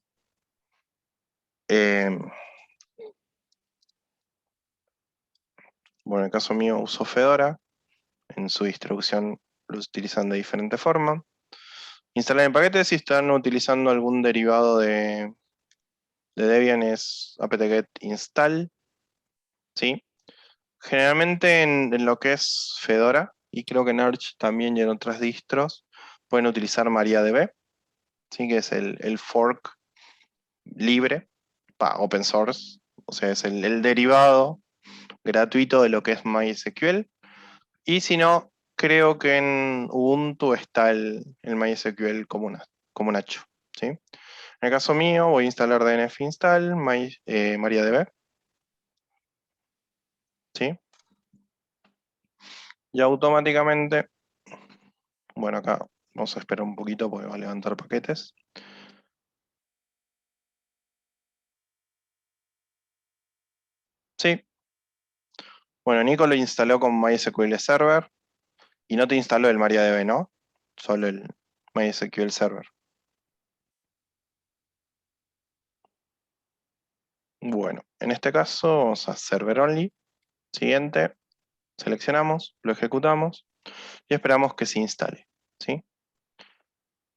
Bueno, en el caso mío uso Fedora. En su distribución lo utilizan de diferente forma. Instalar en paquetes si están utilizando algún derivado de Debian es apt-get install. ¿Sí? Generalmente en lo que es Fedora, y creo que en Arch también y en otras distros, pueden utilizar MariaDB, ¿sí? Que es el fork libre, open source, o sea, es el derivado gratuito de lo que es MySQL. Y si no, creo que en Ubuntu está el MySQL como un hacho, ¿sí? En el caso mío, voy a instalar dnf install MariaDB, ¿sí? Y automáticamente, bueno, acá vamos a esperar un poquito porque va a levantar paquetes. Sí. Bueno, Nico lo instaló con MySQL Server y no te instaló el MariaDB, ¿no? Solo el MySQL Server. Bueno, en este caso vamos a Server Only. Siguiente, seleccionamos, lo ejecutamos y esperamos que se instale, ¿sí?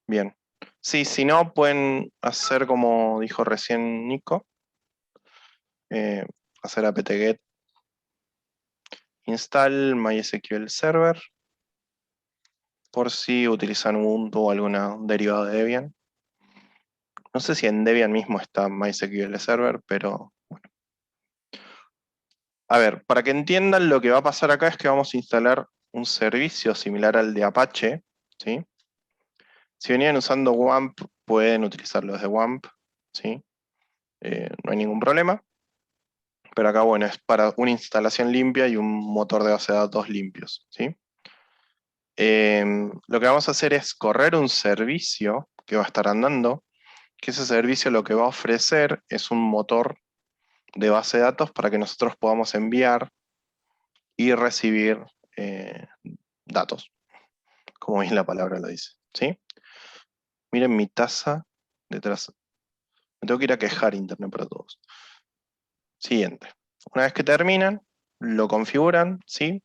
Bien. Sí, si no, pueden hacer como dijo recién Nico, hacer apt-get install MySQL Server, por si utilizan Ubuntu o alguna derivada de Debian. No sé si en Debian mismo está MySQL Server, pero bueno. A ver, para que entiendan lo que va a pasar acá es que vamos a instalar un servicio similar al de Apache, ¿sí? Si venían usando WAMP, pueden utilizarlo desde WAMP, ¿sí? No hay ningún problema. Pero acá, bueno, es para una instalación limpia y un motor de base de datos limpios, ¿sí? Lo que vamos a hacer es correr un servicio que va a estar andando, que ese servicio lo que va a ofrecer es un motor de base de datos para que nosotros podamos enviar y recibir datos, como bien la palabra lo dice, ¿sí? Miren mi taza detrás. Me tengo que ir a quejar Internet para todos. Siguiente. Una vez que terminan, lo configuran, ¿sí?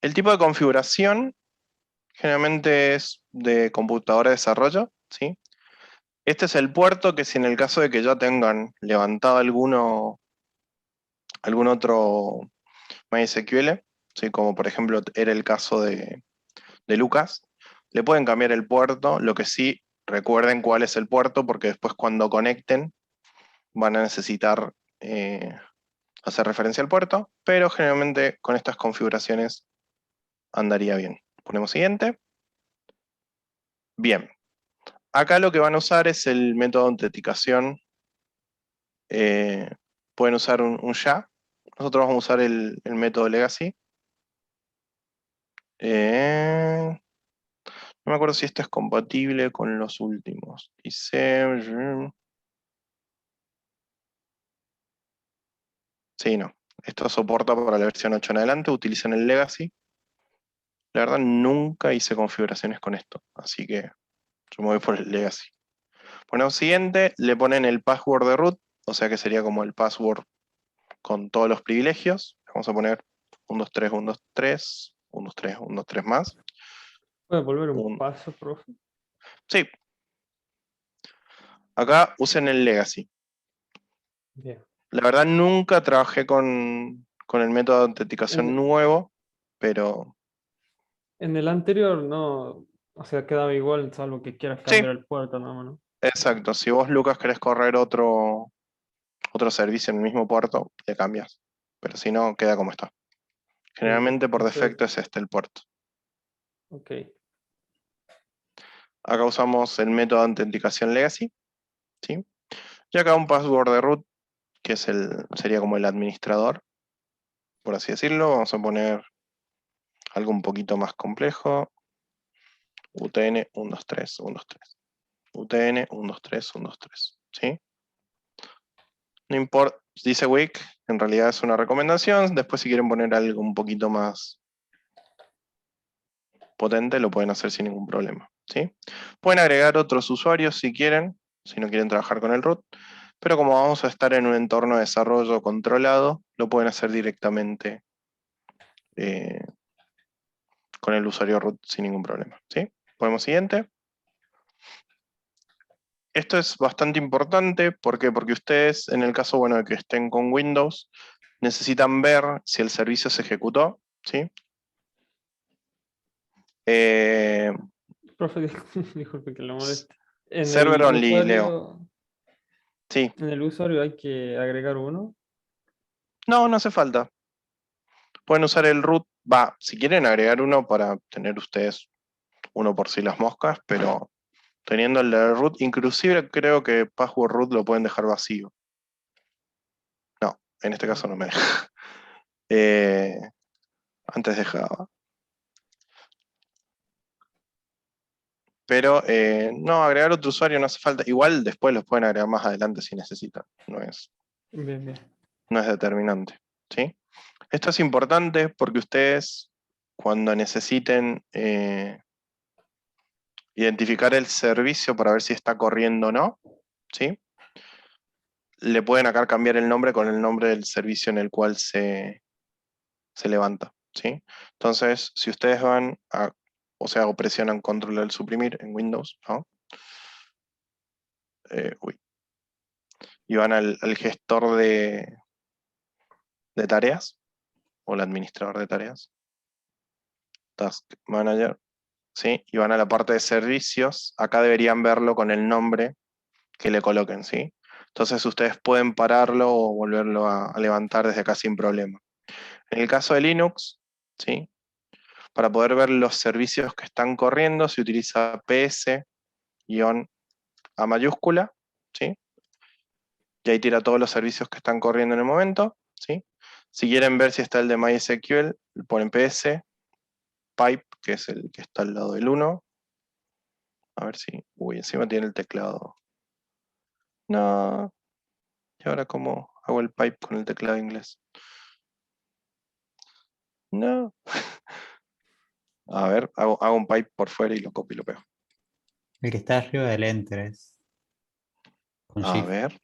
El tipo de configuración generalmente es de computadora de desarrollo, ¿sí? Este es el puerto que si en el caso de que ya tengan levantado algún otro MySQL, ¿sí? Como por ejemplo era el caso de Lucas, le pueden cambiar el puerto, lo que sí, recuerden cuál es el puerto, porque después cuando conecten van a necesitar hacer referencia al puerto, pero generalmente con estas configuraciones andaría bien. Ponemos siguiente. Bien. Acá lo que van a usar es el método de autenticación. Pueden usar un SHA. Nosotros vamos a usar el método legacy. No me acuerdo si esto es compatible con los últimos. Dice... Sí, no. Esto soporta para la versión 8 en adelante. Utilicen el legacy. La verdad nunca hice configuraciones con esto. Así que yo me voy por el legacy. Bueno, siguiente, le ponen el password de root. O sea que sería como el password con todos los privilegios. Vamos a poner 1, 2, 3, 1, 2, 3, 1, 2, 3, 1, 2, 3 más. ¿Puede volver un Un- paso, profe? Sí. Acá usen el legacy. Bien. La verdad nunca trabajé con el método de autenticación En, nuevo, pero en el anterior no, o sea, quedaba igual, salvo que quieras sí, cambiar el puerto, ¿no? exacto. Si vos, Lucas, querés correr otro servicio en el mismo puerto, le cambias. Pero si no, queda como está. Bien, bien. Generalmente por Entonces, defecto es este el puerto. ok. Acá usamos el método de autenticación legacy, ¿sí? Y acá un password de root, que sería como el administrador, por así decirlo. Vamos a poner algo un poquito más complejo. UTN 123, 123. UTN 123, 123. ¿Sí? No importa, dice Wix, en realidad es una recomendación. Después, si quieren poner algo un poquito más potente, lo pueden hacer sin ningún problema. ¿Sí? Pueden agregar otros usuarios si quieren, si no quieren trabajar con el root. Pero como vamos a estar en un entorno de desarrollo controlado, lo pueden hacer directamente eh, con el usuario root sin ningún problema. ¿Sí? Ponemos siguiente. Esto es bastante importante, ¿por qué? Porque ustedes, en el caso bueno, de que estén con Windows, necesitan ver si el servicio se ejecutó, ¿sí? Eh, Profe, disculpe que lo moleste. En server el only, Leo. usuario, Sí. en el usuario hay que agregar uno. No, no hace falta. Pueden usar el root, si quieren agregar uno para tener ustedes uno por si las moscas, pero teniendo el de root, inclusive creo que password root lo pueden dejar vacío. No, en este caso no me deja. Antes dejaba. Pero no, agregar otro usuario no hace falta. Igual después los pueden agregar más adelante si necesitan. Bien, bien. No es determinante. ¿Sí? Esto es importante porque ustedes, cuando necesiten identificar el servicio para ver si está corriendo o no, ¿sí? Le pueden acá cambiar el nombre con el nombre del servicio en el cual se levanta. ¿Sí? Entonces, si ustedes van o presionan control al suprimir en Windows, ¿no? Y van al gestor de tareas o el administrador de tareas, Task Manager, ¿sí? Y van a la parte de servicios, acá deberían verlo con el nombre que le coloquen, ¿sí? Entonces ustedes pueden pararlo o volverlo a levantar desde acá sin problema. En el caso de Linux, ¿sí? Para poder ver los servicios que están corriendo se utiliza ps-a mayúscula, ¿sí? Y ahí tira todos los servicios que están corriendo en el momento, ¿sí? Si quieren ver si está el de MySQL, ponen ps, pipe, que es el que está al lado del 1. A ver si... Uy, encima tiene el teclado. No. ¿Y ahora cómo hago el pipe con el teclado inglés? No. A ver, hago un pipe por fuera y lo copio y lo pego. El que está arriba del Enter es con A Shift. ver.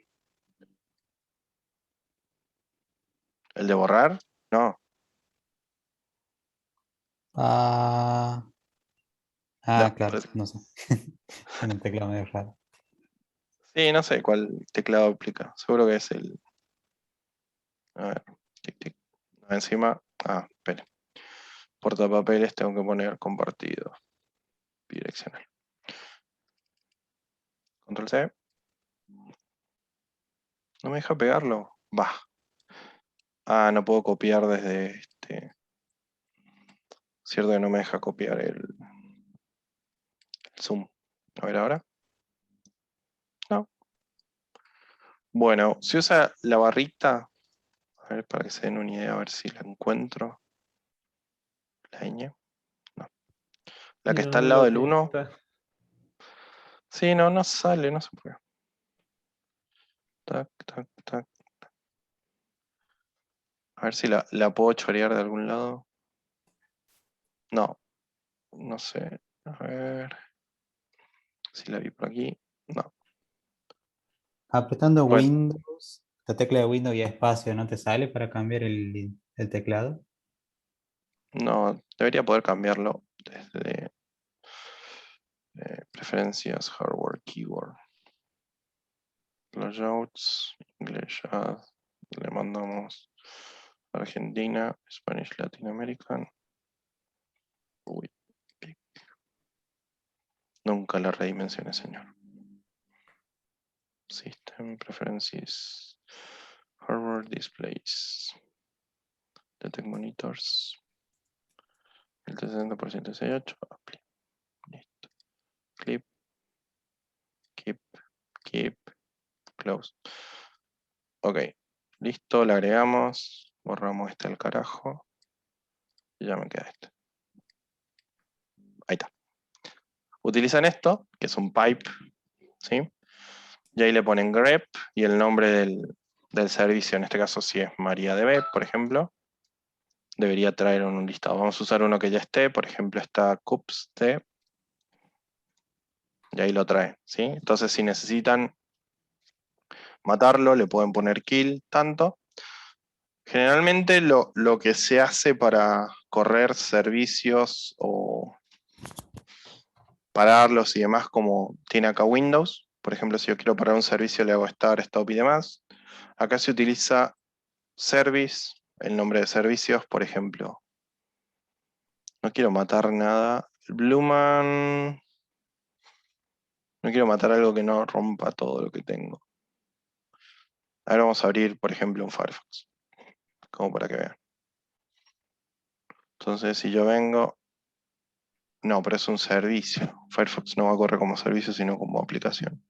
¿El de borrar? No. Ah, No. claro, no sé. Tiene un teclado medio raro. Sí, no sé cuál teclado aplica. Seguro que es el... A ver. Tic, tic. No, encima... espere. Portapapeles tengo que poner compartido. Bidireccional. Control C. No me deja pegarlo. No puedo copiar desde este. Cierto que no me deja copiar el zoom. A ver ahora. No. Bueno, si usa la barrita, a ver para que se den una idea, a ver si la encuentro. La ñ. No. La que No, está al no lado lo del tiene. 1. Sí, no sale, no sé por qué. Tac, tac, tac. A ver si la puedo chorear de algún lado. No, no sé. A ver si la vi por aquí. No. Apretando Bueno, Windows, la tecla de Windows y espacio, ¿no te sale para cambiar el teclado? No, debería poder cambiarlo desde preferencias, hardware, keyword. Layouts, English, le mandamos Argentina, Spanish, Latin American. Uy, pic. Nunca la redimensioné, señor. System, preferences, hardware, displays, detect monitors, el 60% es 8, apply. Listo. Clip, keep, close. Ok, listo, le agregamos, borramos este al carajo y ya me queda este. Ahí está. Utilizan esto, que es un pipe, ¿sí? Y ahí le ponen grep y el nombre del servicio, en este caso si es MariaDB, por ejemplo, debería traer un listado. Vamos a usar uno que ya esté, por ejemplo está cupsd, y ahí lo trae, ¿sí? Entonces si necesitan matarlo, le pueden poner kill, tanto. Generalmente lo que se hace para correr servicios o pararlos y demás, como tiene acá Windows, por ejemplo, si yo quiero parar un servicio, le hago start, stop y demás. Acá se utiliza service, el nombre de servicios, por ejemplo. No quiero matar nada. El Blueman. No quiero matar algo que no rompa todo lo que tengo. Ahora vamos a abrir, por ejemplo, un Firefox. Como para que vean. Entonces, si yo vengo... No, pero es un servicio. Firefox no va a correr como servicio, sino como aplicación.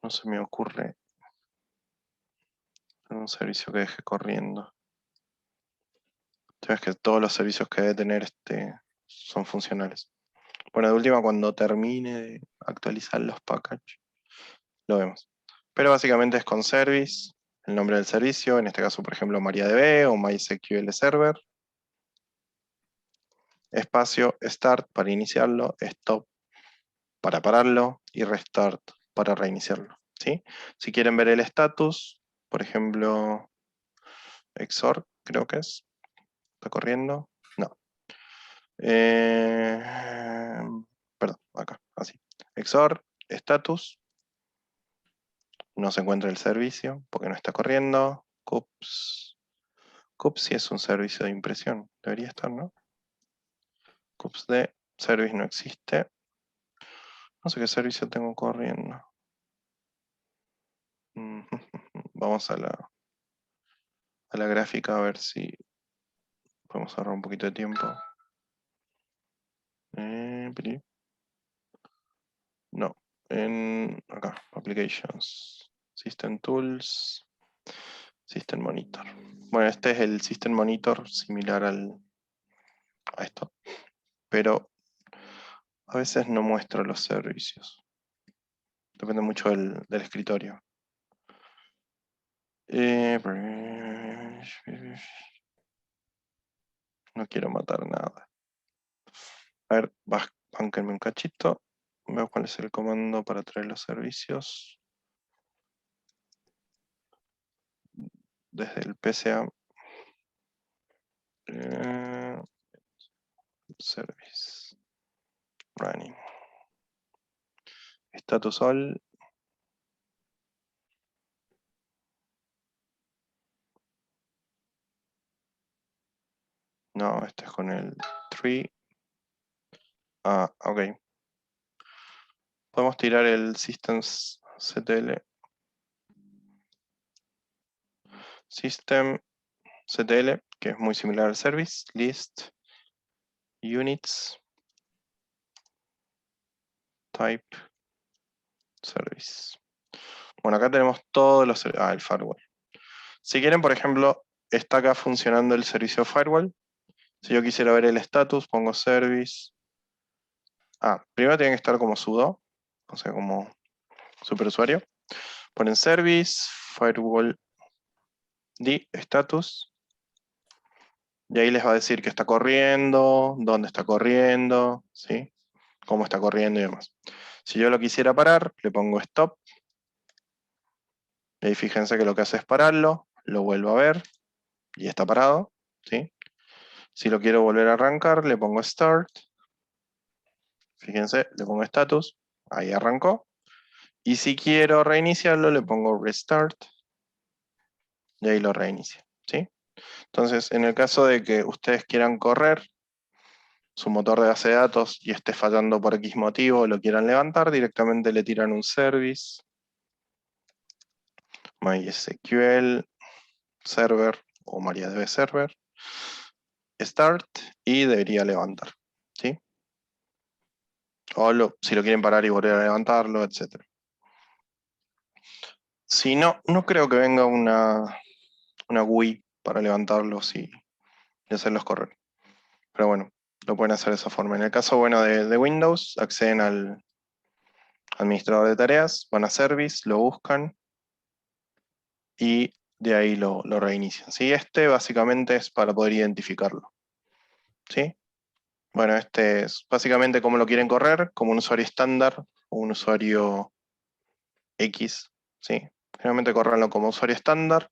No se me ocurre un servicio que deje corriendo. Sabes que todos los servicios que debe tener son funcionales. Bueno, de última, cuando termine de actualizar los packages, lo vemos. Pero básicamente es con service, el nombre del servicio, en este caso, por ejemplo, MariaDB o MySQL Server. Espacio, start para iniciarlo, stop para pararlo y restart para reiniciarlo, ¿sí? Si quieren ver el status, por ejemplo, XOR, creo que es. ¿Está corriendo? No. Perdón, acá, así. XOR, status. No se encuentra el servicio porque no está corriendo. Cups. Cups sí es un servicio de impresión. Debería estar, ¿no? Cups de service no existe. No sé qué servicio tengo corriendo. Vamos a la gráfica a ver si podemos ahorrar un poquito de tiempo. No, acá, Applications, System Tools, System Monitor. Bueno, este es el System Monitor similar a esto, pero a veces no muestra los servicios. Depende mucho del escritorio. No quiero matar nada. A ver, bánquenme un cachito. Veo cuál es el comando para traer los servicios. Desde el PCA. Service. Running. Status all. No, este es con el tree. Ah, ok. Podemos tirar el systemctl. Systemctl, que es muy similar al service. List. Units. Type. Service. Bueno, acá tenemos todos los... el firewall. Si quieren, por ejemplo, está acá funcionando el servicio firewall. Si yo quisiera ver el status, pongo service. Primero tiene que estar como sudo, o sea, como superusuario. Ponen service, firewall, status. Y ahí les va a decir que está corriendo, dónde está corriendo, ¿sí? Cómo está corriendo y demás. Si yo lo quisiera parar, le pongo stop. Y ahí fíjense que lo que hace es pararlo, lo vuelvo a ver y está parado, ¿sí? Si lo quiero volver a arrancar, le pongo Start. Fíjense, le pongo Status, ahí arrancó. Y si quiero reiniciarlo, le pongo Restart y ahí lo reinicia, ¿sí? Entonces, en el caso de que ustedes quieran correr su motor de base de datos y esté fallando por X motivo, lo quieran levantar, directamente le tiran un service, MySQL server o MariaDB server, start y debería levantar, ¿sí? O si lo quieren parar y volver a levantarlo, etc. Si no, no creo que venga una GUI para levantarlos y hacerlos correr. Pero bueno, lo pueden hacer de esa forma. En el caso bueno de Windows, acceden al administrador de tareas, van a Service, lo buscan y de ahí lo reinician. ¿Sí? Este básicamente es para poder identificarlo. ¿Sí? Bueno, este es básicamente cómo lo quieren correr, como un usuario estándar o un usuario X. ¿Sí? Generalmente corranlo como usuario estándar.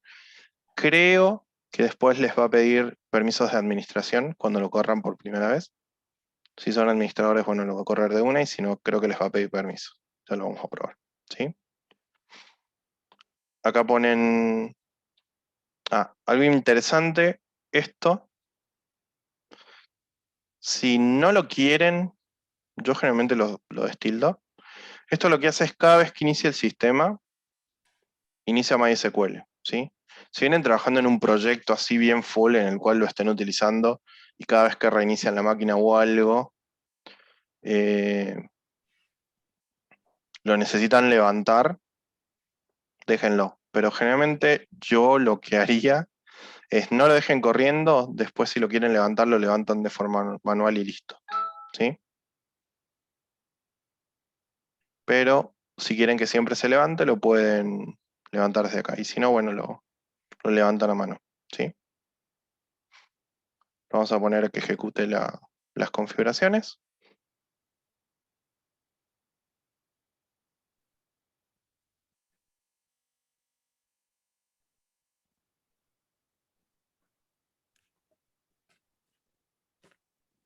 Creo que después les va a pedir permisos de administración cuando lo corran por primera vez. Si son administradores, bueno, lo va a correr de una y si no, creo que les va a pedir permiso. Ya lo vamos a probar. ¿Sí? Acá ponen algo interesante. Esto, si no lo quieren, yo generalmente lo destildo. Esto lo que hace es cada vez que inicia el sistema, inicia MySQL. ¿Sí? Si vienen trabajando en un proyecto así bien full en el cual lo estén utilizando y cada vez que reinician la máquina o algo, lo necesitan levantar, déjenlo. Pero generalmente yo lo que haría es no lo dejen corriendo, después si lo quieren levantar, lo levantan de forma manual y listo. ¿Sí? Pero si quieren que siempre se levante, lo pueden levantar desde acá. Y si no, bueno, lo levantan a mano. ¿Sí? Vamos a poner que ejecute las configuraciones.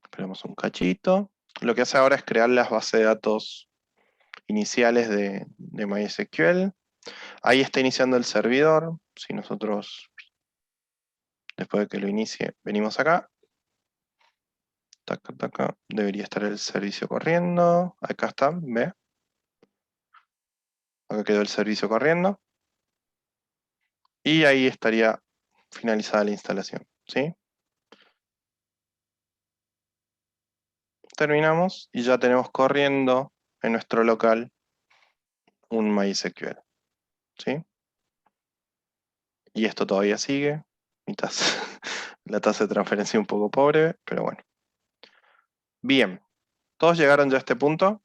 Esperemos un cachito. Lo que hace ahora es crear las bases de datos iniciales de MySQL. Ahí está iniciando el servidor. Si nosotros, después de que lo inicie, venimos acá. Taca, taca, debería estar el servicio corriendo. Acá está, ¿ve? Acá quedó el servicio corriendo. Y ahí estaría finalizada la instalación. ¿Sí? Terminamos y ya tenemos corriendo en nuestro local un MySQL. ¿Sí? Y esto todavía sigue. La tasa de transferencia un poco pobre, pero bueno. Bien. ¿Todos llegaron ya a este punto? A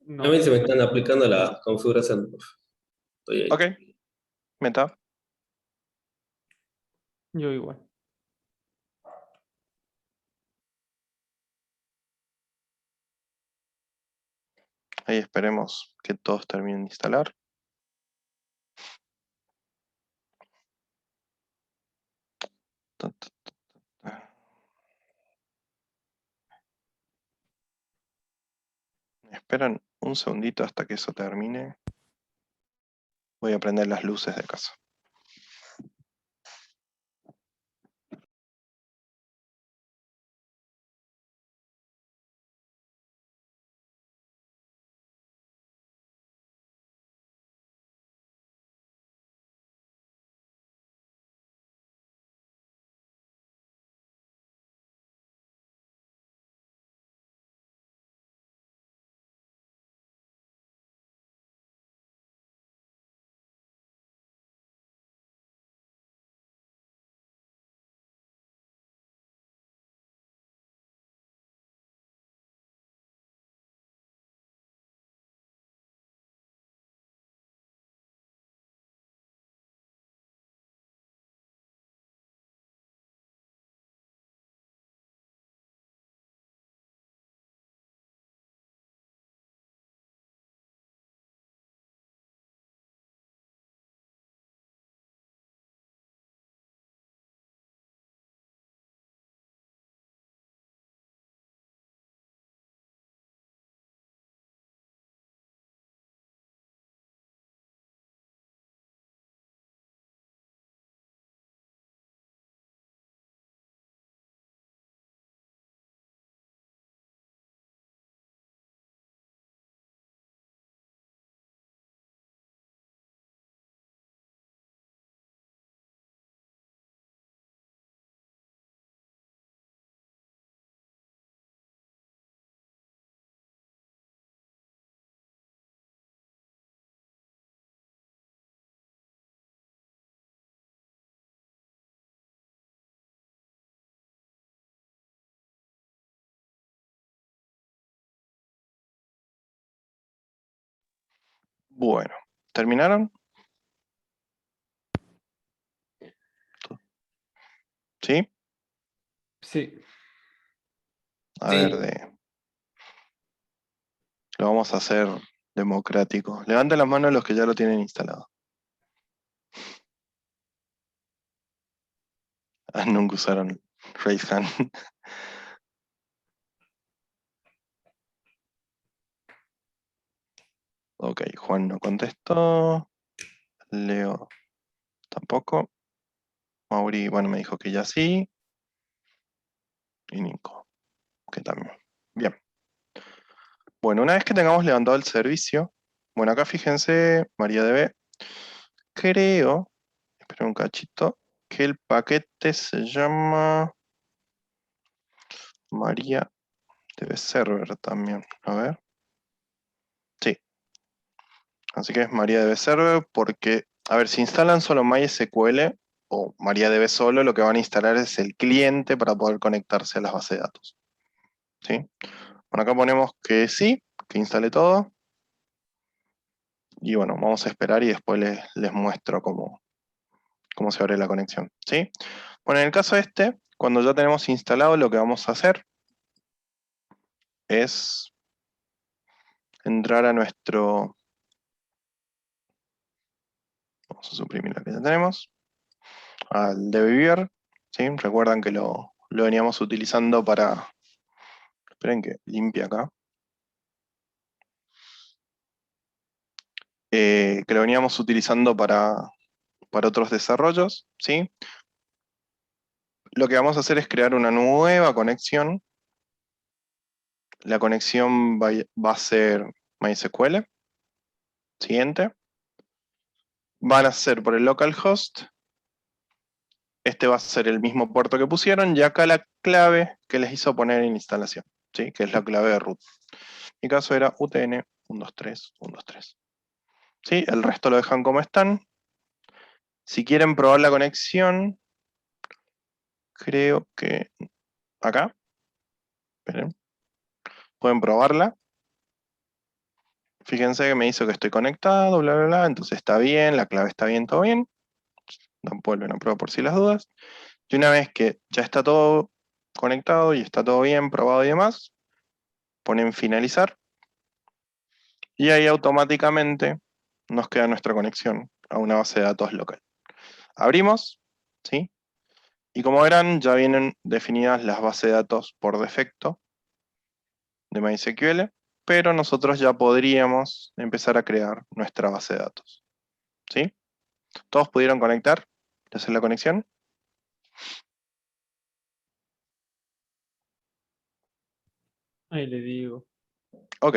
No, mí se me están aplicando la configuración. Estoy ahí. Ok. Meta. yo igual. Ahí esperemos que todos terminen de instalar. Ta, ta, ta, ta. Esperan un segundito hasta que eso termine. Voy a prender las luces de casa. Bueno, ¿terminaron? ¿Sí? Sí. A Sí. ver, lo vamos a hacer democrático. Levanten las manos los que ya lo tienen instalado. Ah, nunca usaron Raise Hand. Ok, Juan no contestó. Leo tampoco. Mauri, bueno, me dijo que ya sí. Y Nico, que también. Bien. Bueno, una vez que tengamos levantado el servicio, bueno, acá fíjense, MariaDB, creo, esperen un cachito, que el paquete se llama MariaDB Server también. A ver. Sí, así que es MariaDB Server porque, a ver, si instalan solo MySQL o MariaDB solo, lo que van a instalar es el cliente para poder conectarse a las bases de datos. ¿Sí? Bueno, acá ponemos que sí, que instale todo. Y bueno, vamos a esperar y después les muestro cómo se abre la conexión. ¿Sí? Bueno, en el caso este, cuando ya tenemos instalado, lo que vamos a hacer es entrar a nuestro... Vamos a suprimir la que ya tenemos. Al DBViewer. ¿Sí? Recuerdan que lo veníamos utilizando para... Esperen que limpie acá. Que lo veníamos utilizando para otros desarrollos. ¿Sí? Lo que vamos a hacer es crear una nueva conexión. La conexión va a ser MySQL. Siguiente. Van a ser por el localhost. Este va a ser el mismo puerto que pusieron. Y acá la clave que les hizo poner en instalación. ¿Sí? Que es la clave de root. Mi caso era UTN 123, 123. ¿Sí? El resto lo dejan como están. Si quieren probar la conexión, creo que acá. Esperen. Pueden probarla. Fíjense que me hizo que estoy conectado, bla, bla, bla. Entonces está bien, la clave está bien, todo bien. Vuelven a probar por si las dudas. Y una vez que ya está todo conectado y está todo bien, probado y demás, ponen finalizar. Y ahí automáticamente nos queda nuestra conexión a una base de datos local. Abrimos, ¿sí? Y como verán, ya vienen definidas las bases de datos por defecto de MySQL, pero nosotros ya podríamos empezar a crear nuestra base de datos. ¿Sí? ¿Todos pudieron conectar? ¿Hacer la conexión? Ahí le digo. Ok.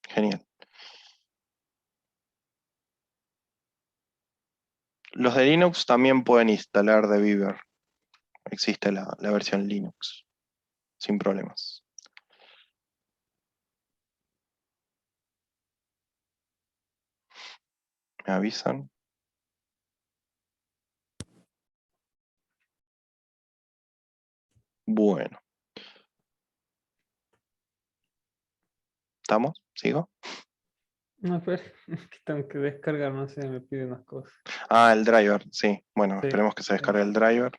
Genial. Los de Linux también pueden instalar de Beaver. Existe la versión Linux, sin problemas. ¿Me avisan? Bueno. ¿Estamos? ¿Sigo? No, pero es que tengo que descargar, no sé, me pide unas cosas. Ah, el driver, sí. Bueno, Sí. esperemos que se descargue el driver.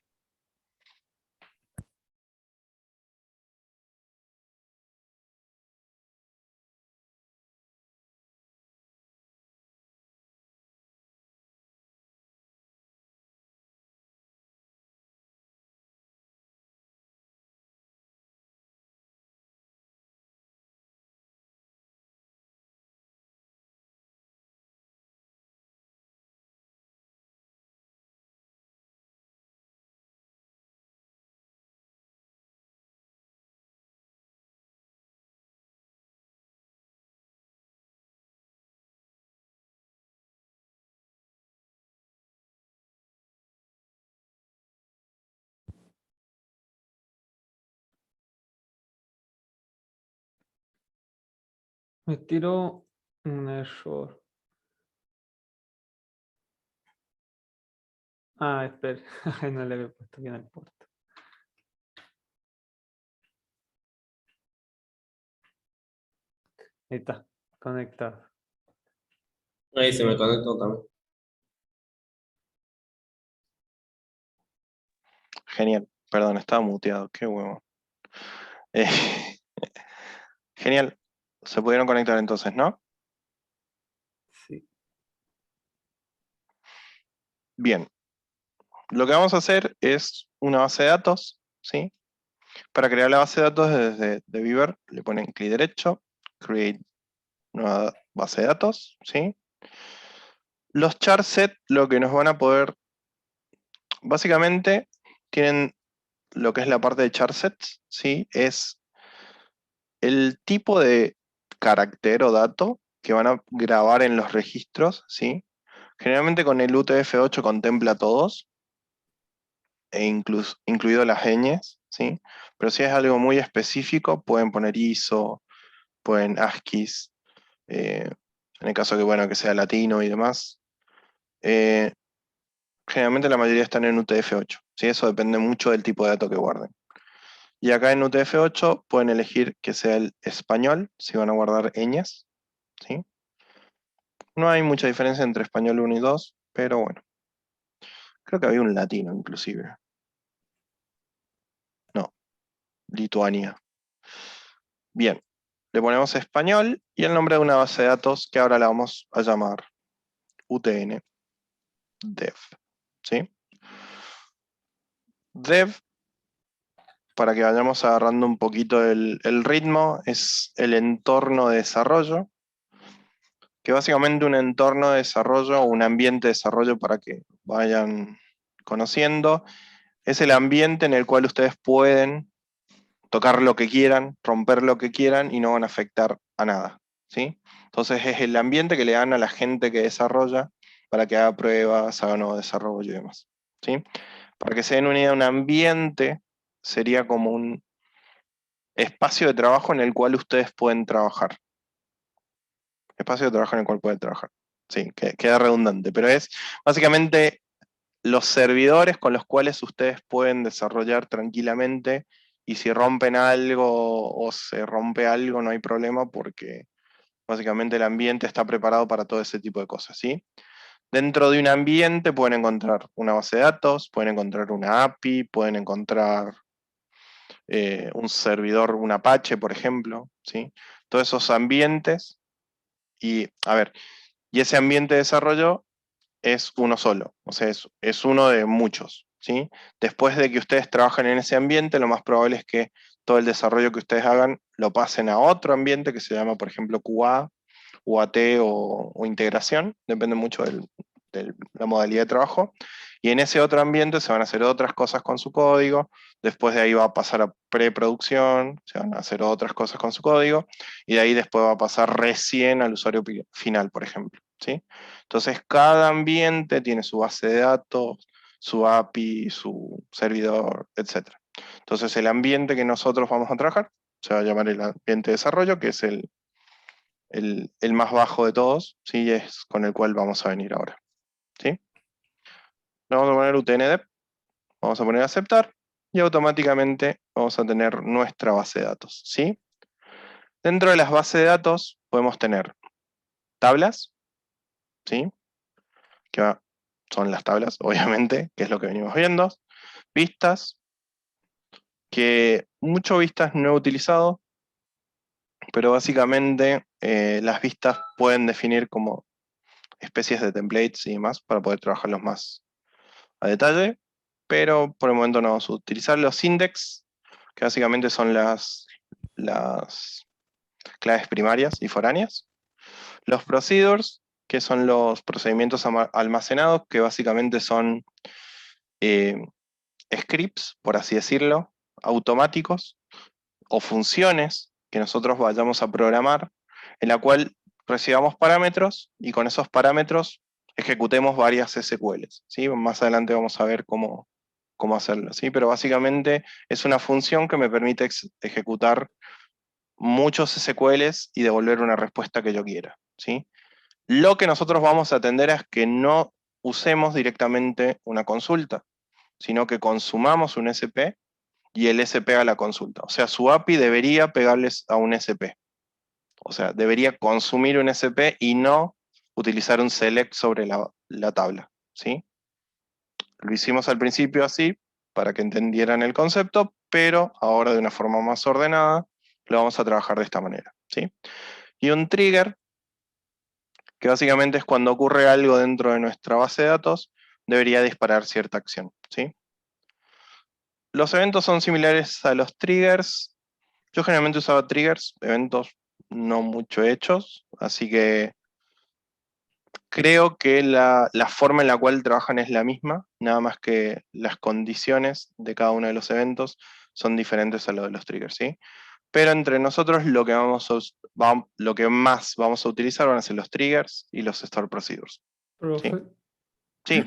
Me tiró un error. Ah, espera, no le había puesto bien el puerto. Ahí está, conectado. Ahí se me conectó también. Genial. Perdón, estaba muteado. Qué huevo. Eh, genial. Se pudieron conectar entonces, ¿no? Sí. Bien. Lo que vamos a hacer es una base de datos, ¿sí? Para crear la base de datos desde de Beaver, le ponen clic derecho, create nueva base de datos, ¿sí? Los charset lo que nos van a poder, básicamente, tienen lo que es la parte de charsets, ¿sí? Es el tipo de carácter o dato que van a grabar en los registros, ¿sí? Generalmente con el UTF-8 contempla todos, incluido las ñes, ¿sí? Pero si es algo muy específico, pueden poner ISO, pueden ASCIIs, en el caso que, bueno, que sea latino y demás. Eh, generalmente la mayoría están en UTF-8, ¿sí? Eso depende mucho del tipo de dato que guarden. Y acá en UTF-8 pueden elegir que sea el español, si van a guardar ñes, ¿sí? No hay mucha diferencia entre español 1 y 2, pero bueno. Creo que había un latino inclusive. No, Lituania. Bien, le ponemos español y el nombre de una base de datos que ahora la vamos a llamar UTN Dev, ¿sí? Dev, para que vayamos agarrando un poquito el ritmo, es el entorno de desarrollo, que básicamente un entorno de desarrollo o un ambiente de desarrollo para que vayan conociendo, es el ambiente en el cual ustedes pueden tocar lo que quieran, romper lo que quieran y no van a afectar a nada, ¿sí? Entonces es el ambiente que le dan a la gente que desarrolla para que haga pruebas, haga nuevo desarrollo y demás, ¿sí? Para que se den una idea, un ambiente sería como un espacio de trabajo en el cual ustedes pueden trabajar. Espacio de trabajo en el cual pueden trabajar. Sí, queda redundante, pero es básicamente los servidores con los cuales ustedes pueden desarrollar tranquilamente, y si rompen algo o se rompe algo no hay problema porque básicamente el ambiente está preparado para todo ese tipo de cosas, ¿sí? Dentro de un ambiente pueden encontrar una base de datos, pueden encontrar una API, pueden encontrar un servidor, un Apache, por ejemplo, ¿sí? Todos esos ambientes, y a ver, y ese ambiente de desarrollo es uno solo, o sea, es uno de muchos, ¿sí? Después de que ustedes trabajen en ese ambiente, lo más probable es que todo el desarrollo que ustedes hagan lo pasen a otro ambiente que se llama, por ejemplo, QA, UAT o integración, depende mucho de la modalidad de trabajo, y en ese otro ambiente se van a hacer otras cosas con su código, después de ahí va a pasar a preproducción, se van a hacer otras cosas con su código, y de ahí después va a pasar recién al usuario final, por ejemplo, ¿sí? Entonces cada ambiente tiene su base de datos, su API, su servidor, etc. Entonces el ambiente que nosotros vamos a trabajar se va a llamar el ambiente de desarrollo, que es el más bajo de todos, ¿sí? Es con el cual vamos a venir ahora, ¿sí? Le vamos a poner UTNDEP, vamos a poner aceptar, y automáticamente vamos a tener nuestra base de datos, ¿sí? Dentro de las bases de datos podemos tener tablas, ¿sí? Son las tablas, obviamente, que es lo que venimos viendo. Vistas, que mucho vistas no he utilizado, pero básicamente las vistas pueden definir como especies de templates y demás para poder trabajarlos más a detalle, pero por el momento no vamos a utilizar los index, que básicamente son las claves primarias y foráneas. Los procedures, que son los procedimientos almacenados, que básicamente son scripts, por así decirlo, automáticos, o funciones que nosotros vayamos a programar, en la cual recibamos parámetros y con esos parámetros ejecutemos varias SQLs, ¿sí? Más adelante vamos a ver cómo hacerlo, ¿sí? Pero básicamente es una función que me permite ejecutar muchos SQLs y devolver una respuesta que yo quiera, ¿sí? Lo que nosotros vamos a atender es que no usemos directamente una consulta, sino que consumamos un SP y el SP a la consulta. O sea, su API debería pegarles a un SP. O sea, debería consumir un SP y no utilizar un select sobre la tabla, ¿sí? Lo hicimos al principio así, para que entendieran el concepto, pero ahora de una forma más ordenada, lo vamos a trabajar de esta manera, ¿sí? Y un trigger, que básicamente es cuando ocurre algo dentro de nuestra base de datos, debería disparar cierta acción, ¿sí? Los eventos son similares a los triggers. Yo generalmente usaba triggers, eventos no mucho hechos, así que creo que la forma en la cual trabajan es la misma, nada más que las condiciones de cada uno de los eventos son diferentes a lo de los triggers, ¿sí? Pero entre nosotros lo que, lo que más vamos a utilizar van a ser los triggers y los store procedures. Profe, Sí,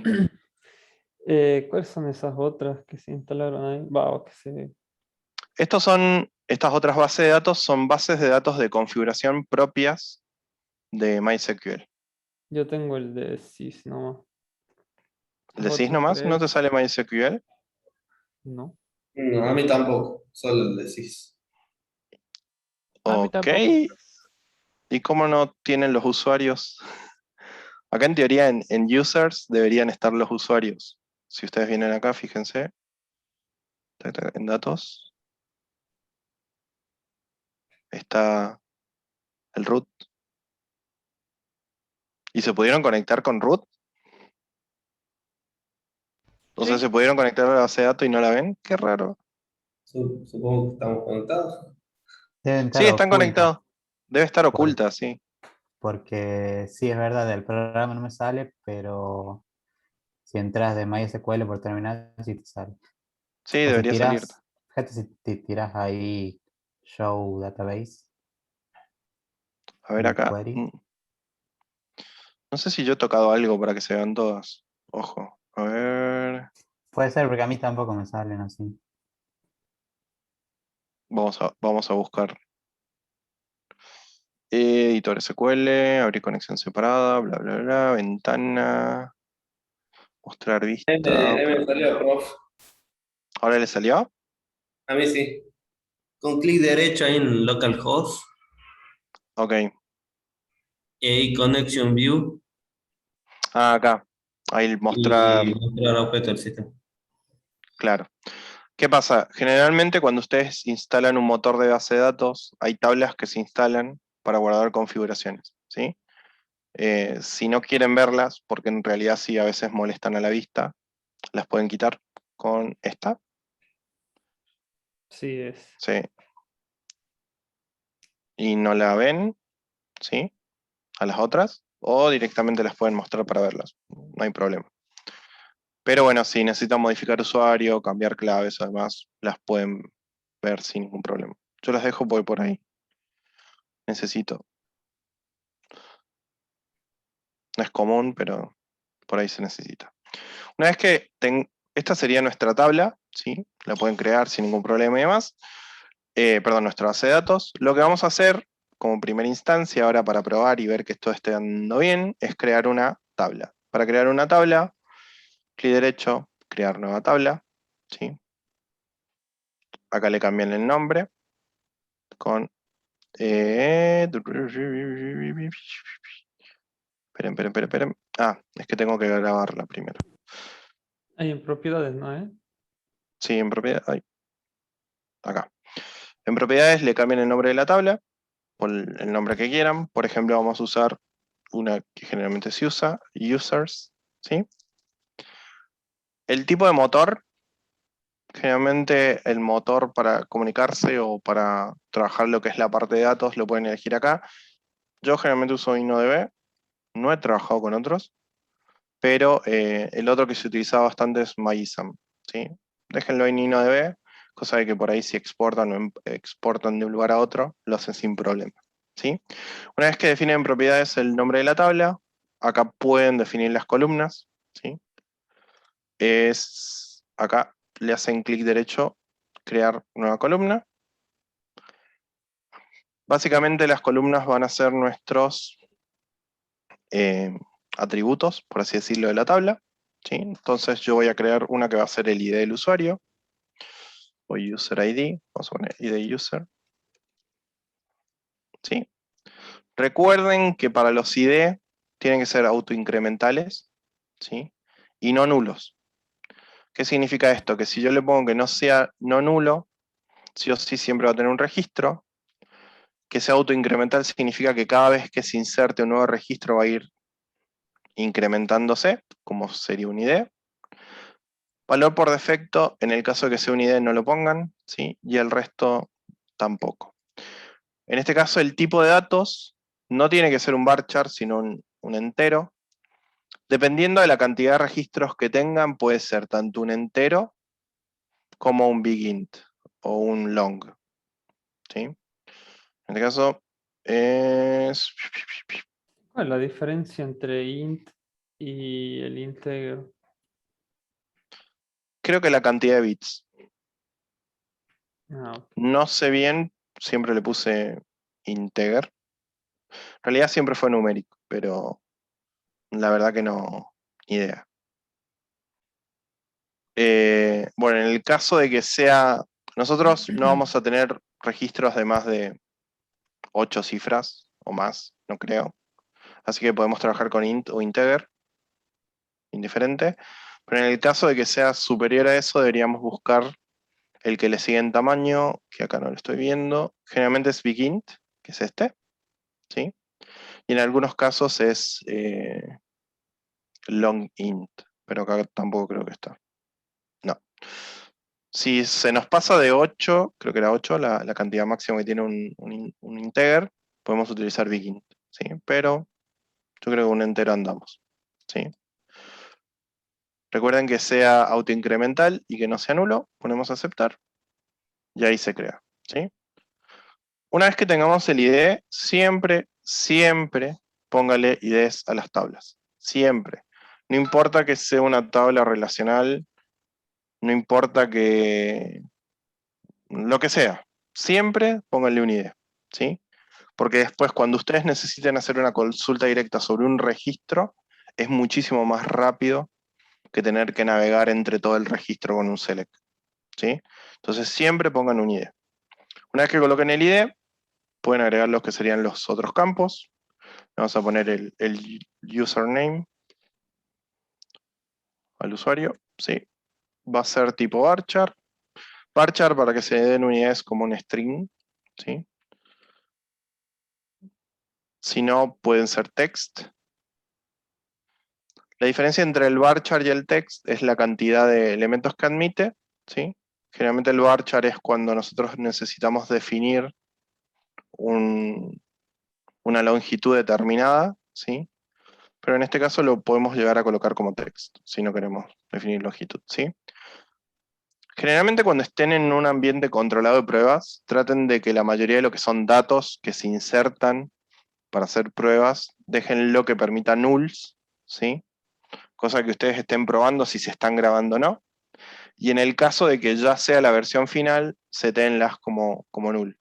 ¿cuáles son esas otras que se instalaron ahí? Va, o que se... estas otras bases de datos son bases de datos de configuración propias de MySQL. Yo tengo el de sys nomás. ¿El Las decís otras nomás? ¿No te tres, sale MySQL? no. No, a mí tampoco, solo el decís. A mí Ok. tampoco. ¿Y cómo no tienen los usuarios? Acá en teoría en users deberían estar los usuarios. Si ustedes vienen acá, fíjense. En datos. Está el root. ¿Y se pudieron conectar con root? O sea, Sí. ¿se pudieron conectar a la base de datos y no la ven? Qué raro. Supongo que estamos conectados. Deben estar Sí, están ocultas, conectados. Debe estar por- oculta, sí. porque sí es verdad, del programa no me sale, pero si entras de MySQL por terminal, sí te sale. Sí, O si debería salirte. tiras, fíjate si te tiras ahí Show Database A ver en acá. Query. No sé si yo he tocado algo para que se vean todas. Ojo. A ver. Puede ser porque a mí tampoco me salen así. Vamos a buscar. Editor SQL, abrir conexión separada, bla, bla, bla, ventana, mostrar vista. Ahí me salió, prof. ¿Ahora le salió? A mí sí. Con clic derecho ahí en localhost Ok. y ahí connection view Ah, acá. Ahí mostrar, y mostrar objeto del sistema. claro. ¿Qué pasa? Generalmente cuando ustedes instalan un motor de base de datos, hay tablas que se instalan para guardar configuraciones, ¿sí? Si no quieren verlas, porque en realidad sí a veces molestan a la vista, las pueden quitar con esta, Sí es. ¿sí? Y no la ven, ¿sí? A las otras, o directamente las pueden mostrar para verlas, no hay problema. Pero bueno, si necesitan modificar usuario, cambiar claves, además, las pueden ver sin ningún problema. Yo las dejo por ahí. Necesito. No es común, pero por ahí se necesita. Una vez que esta sería nuestra tabla, ¿sí? La pueden crear sin ningún problema y demás. Perdón, nuestra base de datos. Lo que vamos a hacer como primera instancia, ahora para probar y ver que esto esté andando bien, es crear una tabla. Para crear una tabla, clic derecho, crear nueva tabla, ¿sí? Acá le cambian el nombre con... esperen. Ah, es que tengo que grabarla primero. Hay en propiedades, ¿no? Sí, en propiedades. Acá. En propiedades le cambian el nombre de la tabla por el nombre que quieran. Por ejemplo, vamos a usar una que generalmente se usa, users, ¿sí? El tipo de motor, generalmente el motor para comunicarse o para trabajar lo que es la parte de datos lo pueden elegir acá. Yo generalmente uso InnoDB, no he trabajado con otros, pero el otro que se utiliza bastante es MyISAM, ¿sí? Déjenlo en InnoDB, cosa de que por ahí si exportan o exportan de un lugar a otro, lo hacen sin problema, ¿sí? Una vez que definen propiedades el nombre de la tabla, acá pueden definir las columnas, ¿sí? Acá le hacen clic derecho, crear nueva columna. Básicamente las columnas van a ser nuestros atributos, por así decirlo, de la tabla. ¿Sí? Entonces yo voy a crear una que va a ser el ID del usuario, o user ID, vamos a poner ID user. ¿Sí? Recuerden que para los ID tienen que ser autoincrementales, ¿sí? Y no nulos. ¿Qué significa esto? Que si yo le pongo que no sea no nulo, sí o sí siempre va a tener un registro. Que sea autoincremental significa que cada vez que se inserte un nuevo registro va a ir incrementándose, como sería un ID. Valor por defecto, en el caso de que sea un ID no lo pongan, ¿sí? Y el resto tampoco. En este caso el tipo de datos no tiene que ser un varchar, sino un entero. Dependiendo de la cantidad de registros que tengan, puede ser tanto un entero como un big int o un long. ¿Sí? En este caso es... ¿Cuál es la diferencia entre int y el integer? Creo que la cantidad de bits. Ah, ok. No sé bien, siempre le puse integer. En realidad siempre fue numérico, pero la verdad que no, ni idea. Bueno, en el caso de que sea... Nosotros no vamos a tener registros de más de 8 cifras o más, no creo. Así que podemos trabajar con int o integer, indiferente. Pero en el caso de que sea superior a eso, deberíamos buscar el que le sigue en tamaño, que acá no lo estoy viendo. Generalmente es big int, que es este, ¿sí? Y en algunos casos es long int, pero acá tampoco creo que está. No. Si se nos pasa de 8, creo que era 8 la cantidad máxima que tiene un integer, podemos utilizar big int, ¿sí? Pero yo creo que un entero andamos, ¿sí? Recuerden que sea autoincremental y que no sea nulo, ponemos aceptar y ahí se crea, ¿sí? Una vez que tengamos el ID, siempre póngale IDs a las tablas, siempre. No importa que sea una tabla relacional, no importa que... lo que sea, siempre pónganle un ID, ¿sí? Porque después cuando ustedes necesiten hacer una consulta directa sobre un registro, es muchísimo más rápido que tener que navegar entre todo el registro con un select, ¿sí? Entonces siempre pongan un ID. Una vez que coloquen el ID, pueden agregar los que serían los otros campos. Vamos a poner el username al usuario, ¿sí? Va a ser tipo varchar. Varchar, para que se den unidades, como un string, ¿sí? Si no, pueden ser text. La diferencia entre el varchar y el text es la cantidad de elementos que admite, ¿sí? Generalmente el varchar es cuando nosotros necesitamos definir una longitud determinada, ¿sí? Pero en este caso lo podemos llegar a colocar como text, si no queremos definir longitud, ¿sí? Generalmente cuando estén en un ambiente controlado de pruebas, traten de que la mayoría de lo que son datos que se insertan para hacer pruebas, dejen lo que permita nulls, ¿sí? Cosa que ustedes estén probando si se están grabando o no. Y en el caso de que ya sea la versión final, seténlas como null.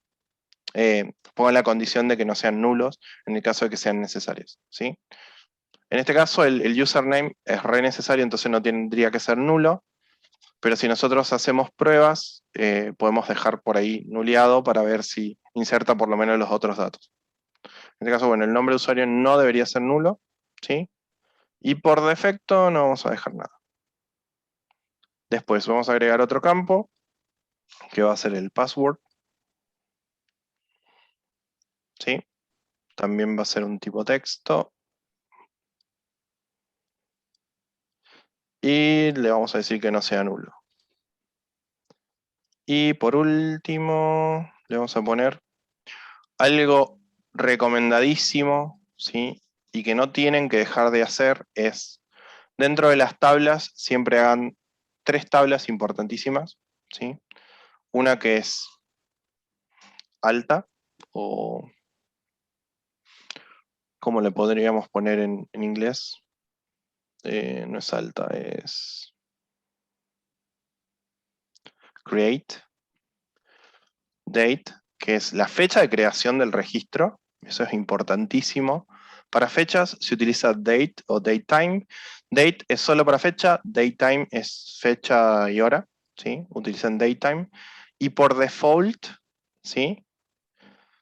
Pongan la condición de que no sean nulos en el caso de que sean necesarios, ¿sí? En este caso el username es re necesario, entonces no tendría que ser nulo, pero si nosotros hacemos pruebas, podemos dejar por ahí nuleado para ver si inserta por lo menos los otros datos. En este caso, bueno, el nombre de usuario no debería ser nulo, ¿sí? Y por defecto no vamos a dejar nada. Después vamos a agregar otro campo, que va a ser el password, ¿sí? También va a ser un tipo texto. Y le vamos a decir que no sea nulo. Y por último, le vamos a poner algo recomendadísimo, ¿sí? Y que no tienen que dejar de hacer es, dentro de las tablas, siempre hagan 3 tablas importantísimas, ¿sí? Una que es alta, o ¿cómo le podríamos poner en inglés? No es alta, es create, date, que es la fecha de creación del registro. Eso es importantísimo, Para fechas se utiliza date o datetime. Date es solo para fecha, datetime es fecha y hora, ¿sí? Utilizan datetime. Y por default, ¿sí?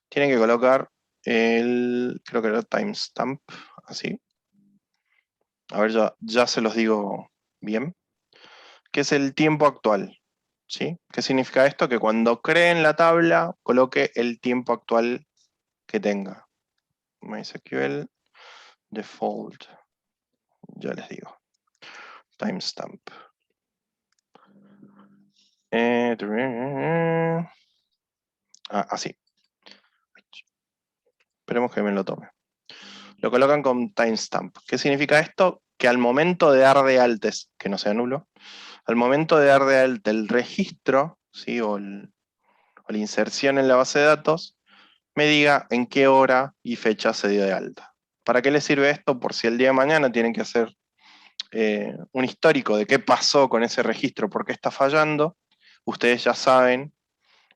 Tienen que colocar creo que era timestamp, así. A ver, ya se los digo bien. Que es el tiempo actual, ¿sí? ¿Qué significa esto? Que cuando creen la tabla, coloque el tiempo actual que tenga. MySQL default, ya les digo. Timestamp. Así. Esperemos que me lo tome. Lo colocan con timestamp. ¿Qué significa esto? Que al momento de dar de alta, que no sea nulo, al momento de dar de alta el registro, ¿sí? o la inserción en la base de datos, me diga en qué hora y fecha se dio de alta. ¿Para qué les sirve esto? Por si el día de mañana tienen que hacer un histórico de qué pasó con ese registro, por qué está fallando, ustedes ya saben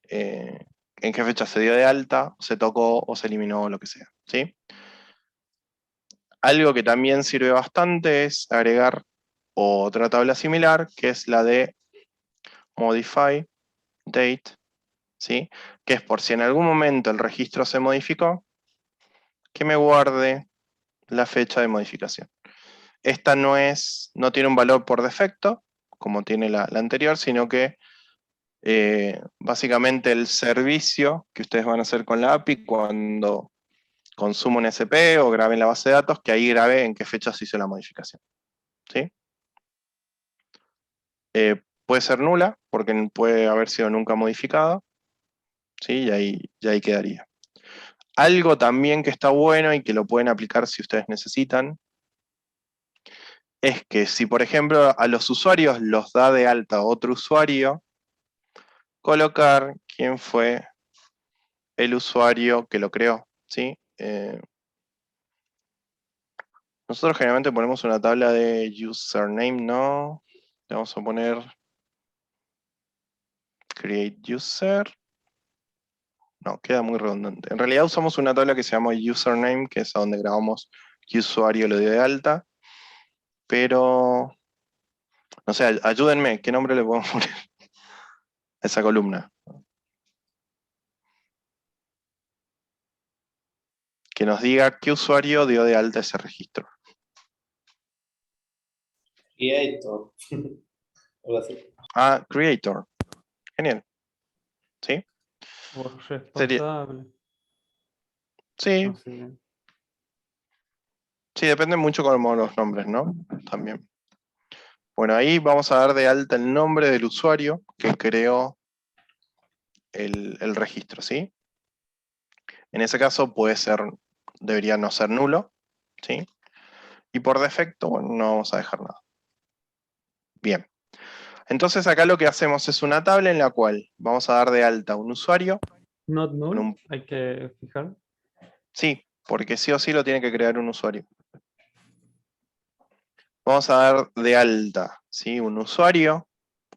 en qué fecha se dio de alta, se tocó o se eliminó, lo que sea, ¿sí? Algo que también sirve bastante es agregar otra tabla similar, que es la de modify date, ¿sí? Que es por si en algún momento el registro se modificó, que me guarde la fecha de modificación. Esta no tiene un valor por defecto, como tiene la anterior, sino que básicamente el servicio que ustedes van a hacer con la API cuando consumo un SP o grabe en la base de datos, que ahí grabe en qué fecha se hizo la modificación. ¿Sí? Puede ser nula, porque puede haber sido nunca modificada, ¿sí? Y ahí quedaría. Algo también que está bueno y que lo pueden aplicar si ustedes necesitan, es que si por ejemplo a los usuarios los da de alta otro usuario, colocar quién fue el usuario que lo creó, ¿sí? Nosotros generalmente ponemos una tabla de username, ¿no? Le vamos a poner create user. No, queda muy redundante. En realidad usamos una tabla que se llama username, que es a donde grabamos qué usuario lo dio de alta. Pero, no sé, ayúdenme, ¿qué nombre le podemos poner a esa columna? Que nos diga qué usuario dio de alta ese registro. Creator. Algo así. Creator. Genial. ¿Sí? O Sería, responsable. sí, No sé bien. sí, depende mucho como los nombres, ¿no? También. Bueno, ahí vamos a dar de alta el nombre del usuario que creó el registro, ¿sí? En ese caso debería no ser nulo, ¿sí? Y por defecto, bueno, no vamos a dejar nada. Bien. Entonces acá lo que hacemos es una tabla en la cual vamos a dar de alta un usuario. Not null, un- hay que fijar. Sí, porque sí o sí lo tiene que crear un usuario. Vamos a dar de alta, ¿sí? Un usuario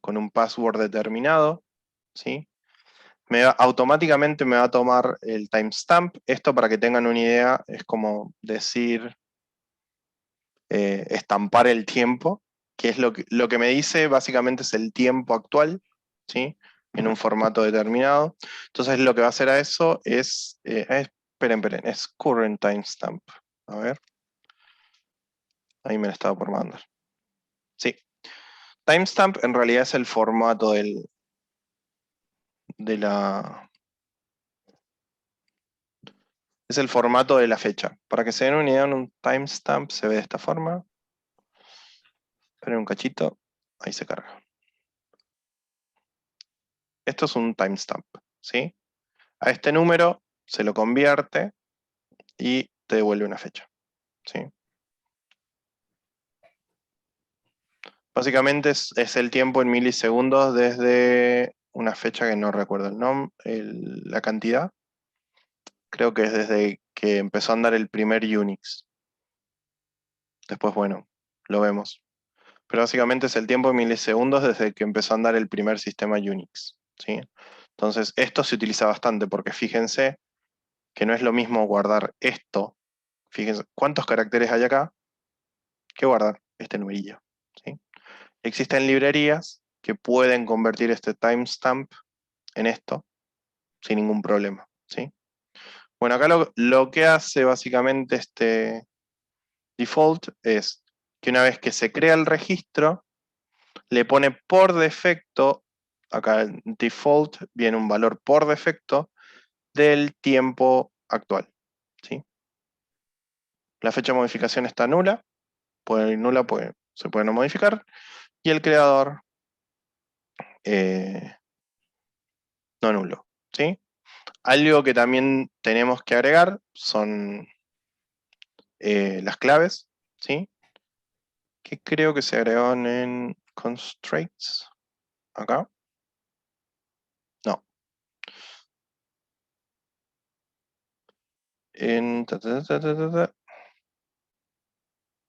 con un password determinado, ¿sí? Automáticamente me va a tomar el timestamp. Esto, para que tengan una idea, es como decir estampar el tiempo, que es lo que me dice básicamente es el tiempo actual, ¿sí? En un formato determinado. Entonces lo que va a hacer a eso esperen, es current timestamp. A ver. Ahí me lo estaba por mandar. Sí. Timestamp en realidad es el formato de la... Es el formato de la fecha. Para que se den una idea, en un timestamp se ve de esta forma. Esperen un cachito. Ahí se carga. Esto es un timestamp, ¿sí? A este número se lo convierte y te devuelve una fecha, ¿sí? Básicamente es el tiempo en milisegundos desde una fecha que no recuerdo el nombre, la cantidad. Creo que es desde que empezó a andar el primer Unix. Después, bueno, lo vemos. Pero básicamente es el tiempo en milisegundos desde que empezó a andar el primer sistema Unix, ¿sí? Entonces, esto se utiliza bastante porque fíjense que no es lo mismo guardar esto Fíjense cuántos caracteres hay acá que guardan este numerillo. ¿Sí? Existen librerías que pueden convertir este timestamp en esto sin ningún problema. ¿Sí? Bueno, acá lo que hace básicamente este default es que una vez que se crea el registro, le pone por defecto, acá en default viene un valor por defecto del tiempo actual. ¿Sí? La fecha de modificación está nula, se puede no modificar, y el creador no nulo. ¿Sí? Algo que también tenemos que agregar son las claves, ¿sí? Que creo que se agregaron en constraints, acá. No. En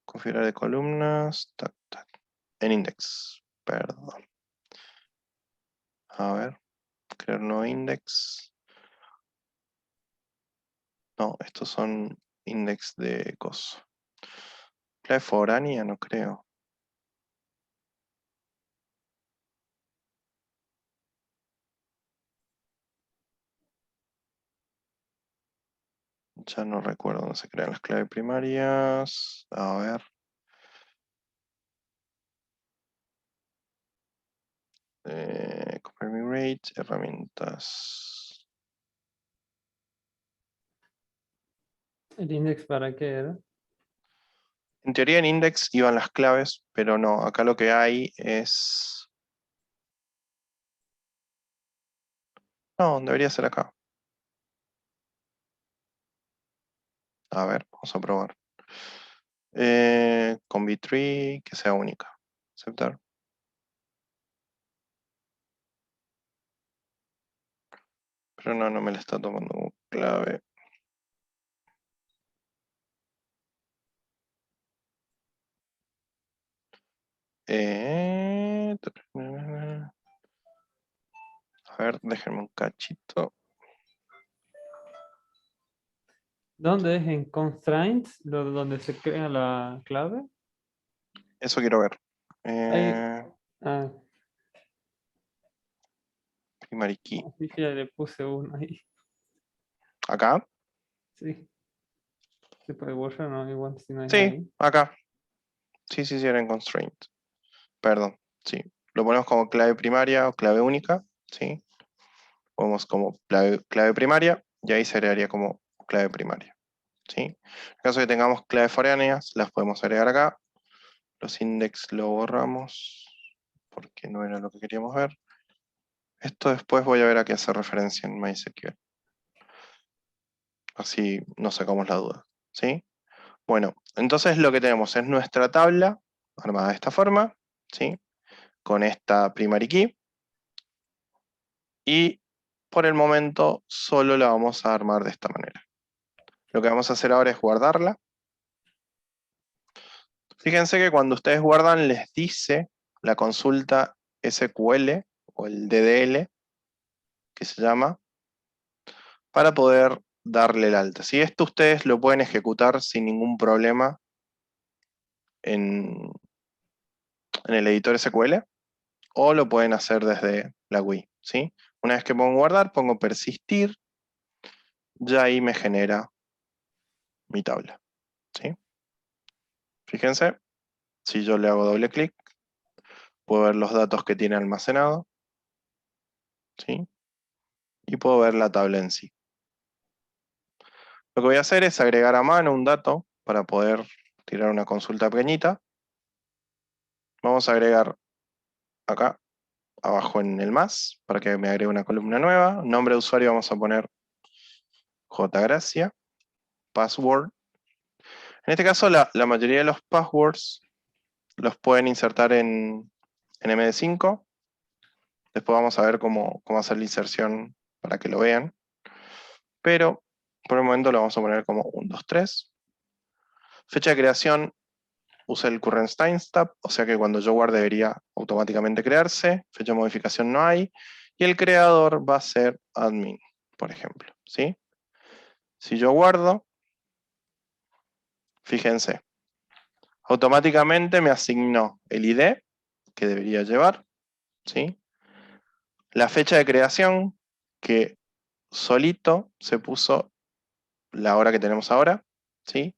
configurar de columnas, en index, perdón. A ver, crear nuevo index. No, estos son index de coso. Clave foránea, no creo. Ya no recuerdo dónde se crean las claves primarias. A ver. Compare rate, herramientas. ¿El index para qué era? En teoría en index iban las claves, pero no, acá lo que hay es... No, debería ser acá. A ver, vamos a probar. Con B3, que sea única. Aceptar. Pero no me la está tomando como clave. A ver, déjenme un cachito. ¿Dónde es en constraints? Donde se crea la clave. Eso quiero ver. Ahí. Ah, Primary key. sí, ya le puse uno ahí. ¿Acá? Sí. Se puede borrar, ¿no? Igual si no es Sí, ahí. acá. Sí, era en constraint. Perdón, sí. Lo ponemos como clave primaria o clave única, ¿sí? Ponemos como clave primaria y ahí se agregaría como clave primaria, ¿sí? En caso de que tengamos claves foráneas, las podemos agregar acá. Los index lo borramos porque no era lo que queríamos ver. Esto después voy a ver a qué hace referencia en MySQL. Así nos sacamos la duda, ¿sí? Bueno, entonces lo que tenemos es nuestra tabla armada de esta forma, ¿sí? Con esta primary key. Y por el momento solo la vamos a armar de esta manera. Lo que vamos a hacer ahora es guardarla. Fíjense que cuando ustedes guardan les dice la consulta SQL o el DDL, que se llama, para poder darle el alta. Si esto ustedes lo pueden ejecutar sin ningún problema en el editor SQL o lo pueden hacer desde la GUI, ¿sí? Una vez que pongo guardar, pongo persistir, ya ahí me genera mi tabla, ¿sí? Fíjense, si yo le hago doble clic, puedo ver los datos que tiene almacenado, ¿sí? Y puedo ver la tabla en sí. Lo que voy a hacer es agregar a mano un dato para poder tirar una consulta pequeñita. Vamos a agregar acá, abajo en el más, para que me agregue una columna nueva. Nombre de usuario vamos a poner jgracia. Password. En este caso, la mayoría de los passwords los pueden insertar en MD5. Después vamos a ver cómo hacer la inserción para que lo vean. Pero por el momento lo vamos a poner como 123. Fecha de creación, usa el current timestamp, o sea que cuando yo guarde debería automáticamente crearse. Fecha de modificación no hay. Y el creador va a ser admin, por ejemplo, ¿sí? Si yo guardo, Fíjense. Automáticamente me asignó el ID que debería llevar, ¿sí? La fecha de creación, que solito se puso la hora que tenemos ahora, ¿sí?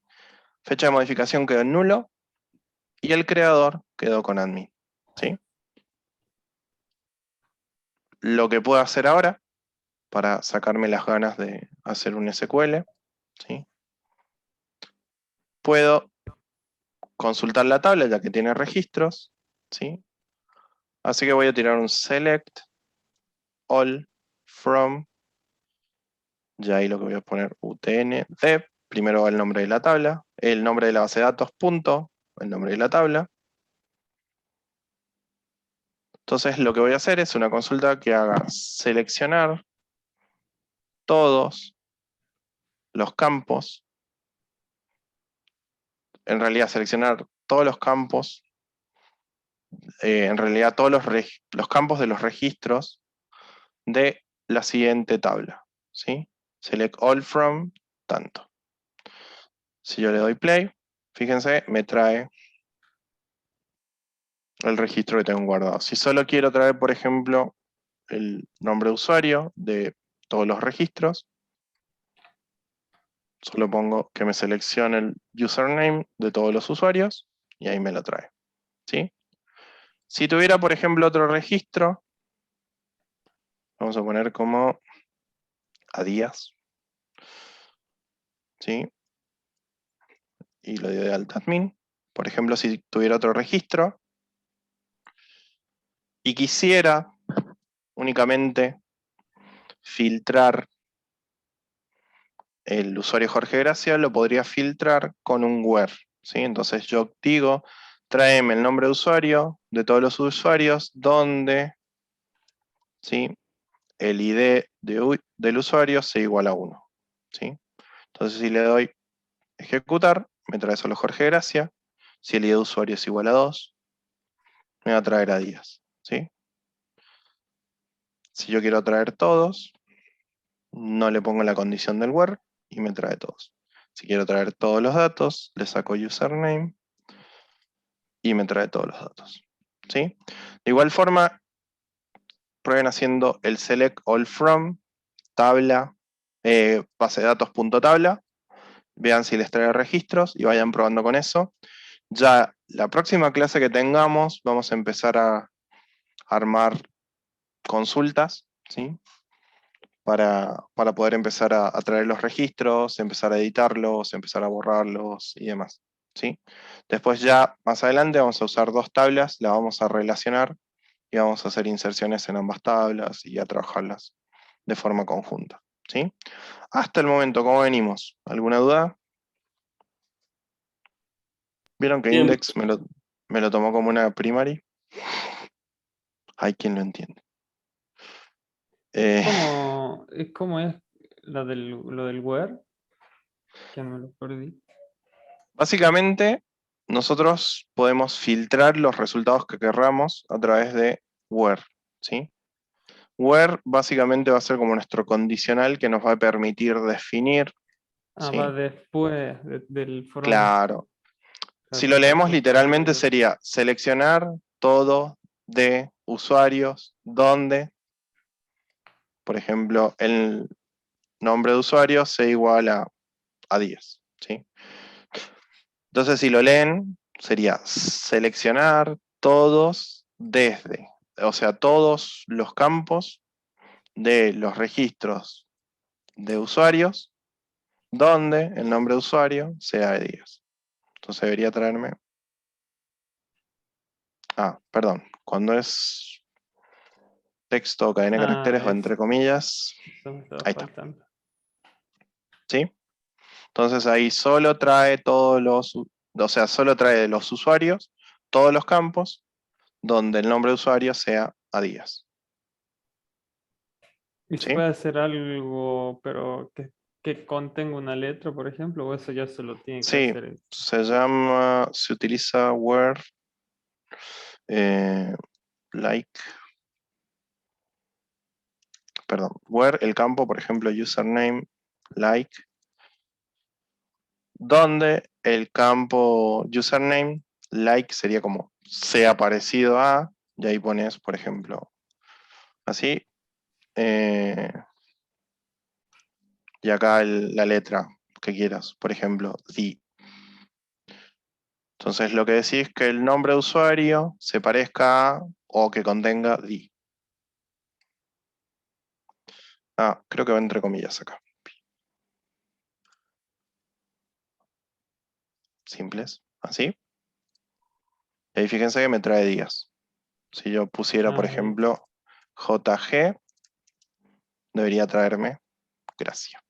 Fecha de modificación quedó en nulo y el creador quedó con admin, ¿sí? Lo que puedo hacer ahora, para sacarme las ganas de hacer un SQL, ¿sí? Puedo consultar la tabla ya que tiene registros, ¿sí? Así que voy a tirar un select all from, ya ahí lo que voy a poner utn de, primero va el nombre de la tabla, el nombre de la base de datos, punto, el nombre de la tabla. Entonces lo que voy a hacer es una consulta que haga seleccionar todos los campos, en realidad seleccionar todos los campos, en realidad todos los campos de los registros de la siguiente tabla, ¿sí? Select all from, tanto. Si yo le doy play, fíjense, me trae el registro que tengo guardado. Si solo quiero traer, por ejemplo, el nombre de usuario de todos los registros, solo pongo que me seleccione el username de todos los usuarios y ahí me lo trae, ¿sí? Si tuviera, por ejemplo, otro registro, vamos a poner como a días, ¿sí? Y lo doy de alta admin. Por ejemplo, si tuviera otro registro y quisiera únicamente filtrar el usuario Jorge Gracia, lo podría filtrar con un where, ¿sí? Entonces yo digo, tráeme el nombre de usuario de todos los usuarios donde, ¿sí?, el ID del usuario sea igual a 1, ¿sí? Entonces si le doy ejecutar, me trae solo Jorge Gracia. Si el ID de usuario es igual a 2, me va a traer a Díaz, ¿sí? Si yo quiero traer todos, no le pongo la condición del where y me trae todos. Si quiero traer todos los datos, le saco username y me trae todos los datos, ¿sí? De igual forma, prueben haciendo el select all from, tabla, base de datos punto tabla, vean si les trae registros y vayan probando con eso. Ya la próxima clase que tengamos, vamos a empezar a armar consultas, ¿sí? Para poder empezar a traer los registros, empezar a editarlos, empezar a borrarlos y demás, ¿sí? Después ya más adelante vamos a usar dos tablas, las vamos a relacionar y vamos a hacer inserciones en ambas tablas y a trabajarlas de forma conjunta, ¿sí? Hasta el momento, ¿cómo venimos? ¿Alguna duda? ¿Vieron que Bien. index me lo tomó como una primary? Hay quien lo entiende. ¿Cómo es lo del where? Que me lo perdí. Básicamente, nosotros podemos filtrar los resultados que querramos a través de where, ¿sí? Where básicamente va a ser como nuestro condicional que nos va a permitir definir, Ah, ¿sí? va después del from. Claro. O sea, Si lo leemos después literalmente del- sería seleccionar todo de usuarios donde, por ejemplo, el nombre de usuario sea igual a 10, ¿sí? Entonces, si lo leen, sería seleccionar todos desde, o sea, todos los campos de los registros de usuarios donde el nombre de usuario sea de 10. Entonces debería traerme... perdón. Cuando es texto o cadena de caracteres o entre comillas, eso me estaba ahí está. faltando. ¿Sí? Entonces ahí solo trae todos los... O sea, solo trae de los usuarios todos los campos donde el nombre de usuario sea a días. ¿Y se ¿Sí? puede hacer algo, pero que contenga una letra, por ejemplo? ¿O eso ya se lo tiene que Sí, hacer? se utiliza where, like, perdón, where el campo, por ejemplo, username, like, donde el campo username, like sería como sea parecido a, y ahí pones, por ejemplo, así. Y acá la letra que quieras, por ejemplo, the. Entonces lo que decís es que el nombre de usuario se parezca a o que contenga the. Ah, creo que va entre comillas acá. Simples, así. Y ahí fíjense que me trae días. Si yo pusiera, por Ah, bien. ejemplo, JG, debería traerme Gracia.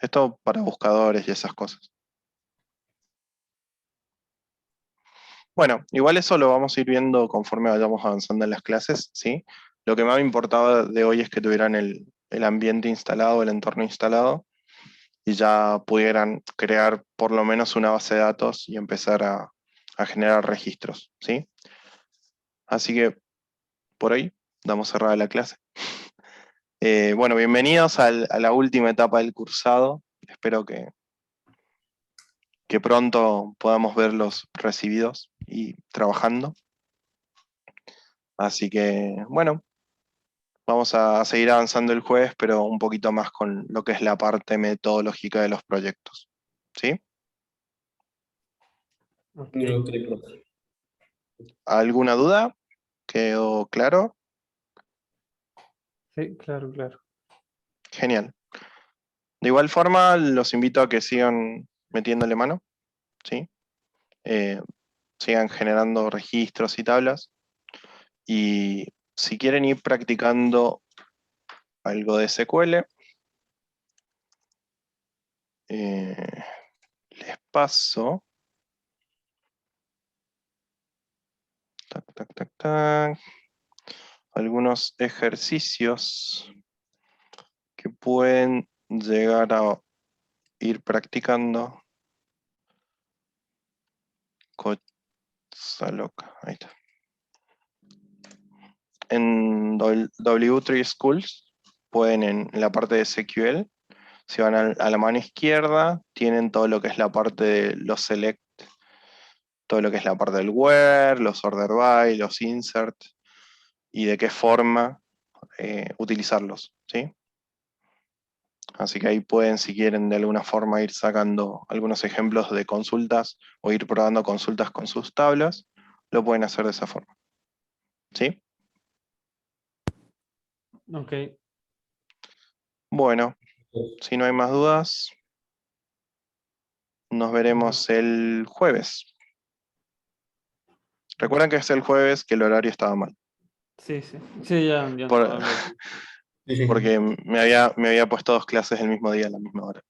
Esto para buscadores y esas cosas. Bueno, igual eso lo vamos a ir viendo conforme vayamos avanzando en las clases, ¿sí? Lo que más me importaba de hoy es que tuvieran el ambiente instalado, el entorno instalado, y ya pudieran crear por lo menos una base de datos y empezar a generar registros, ¿sí? Así que por hoy damos cerrada la clase. Bueno, bienvenidos a la última etapa del cursado. Espero que pronto podamos verlos recibidos y trabajando. Así que, bueno, vamos a seguir avanzando el jueves, pero un poquito más con lo que es la parte metodológica de los proyectos. ¿Sí? Ok. Ok, profe. ¿Alguna duda? ¿Quedó claro? Sí, claro, claro. Genial. De igual forma, los invito a que sigan metiéndole mano, ¿sí? Sigan generando registros y tablas. Y si quieren ir practicando algo de SQL, les paso. Tac, tac, tac, tac. Algunos ejercicios que pueden llegar a ir practicando. Cosa loca, ahí está. En W3 Schools pueden en la parte de SQL, si van a la mano izquierda, tienen todo lo que es la parte de los select, todo lo que es la parte del where, los order by, los insert, y de qué forma utilizarlos, ¿sí? Así que ahí pueden, si quieren, de alguna forma ir sacando algunos ejemplos de consultas o ir probando consultas con sus tablas, lo pueden hacer de esa forma. ¿Sí? Ok. Bueno, si no hay más dudas, nos veremos el jueves. Recuerden que es el jueves, que el horario estaba mal. Sí, sí. Sí, ya no Por- hablo. porque me había puesto 2 clases el mismo día, a la misma hora.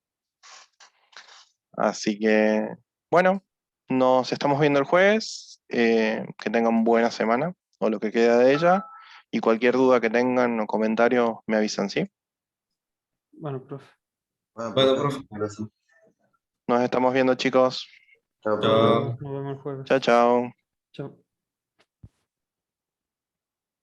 Así que, bueno, nos estamos viendo el jueves. Que tengan buena semana, o lo que queda de ella. Y cualquier duda que tengan o comentario, me avisan, ¿sí? Bueno, profe. Bueno, profe. Gracias. Nos estamos viendo, chicos. Chao, Nos profe. vemos el jueves. Chao, chao. Chao.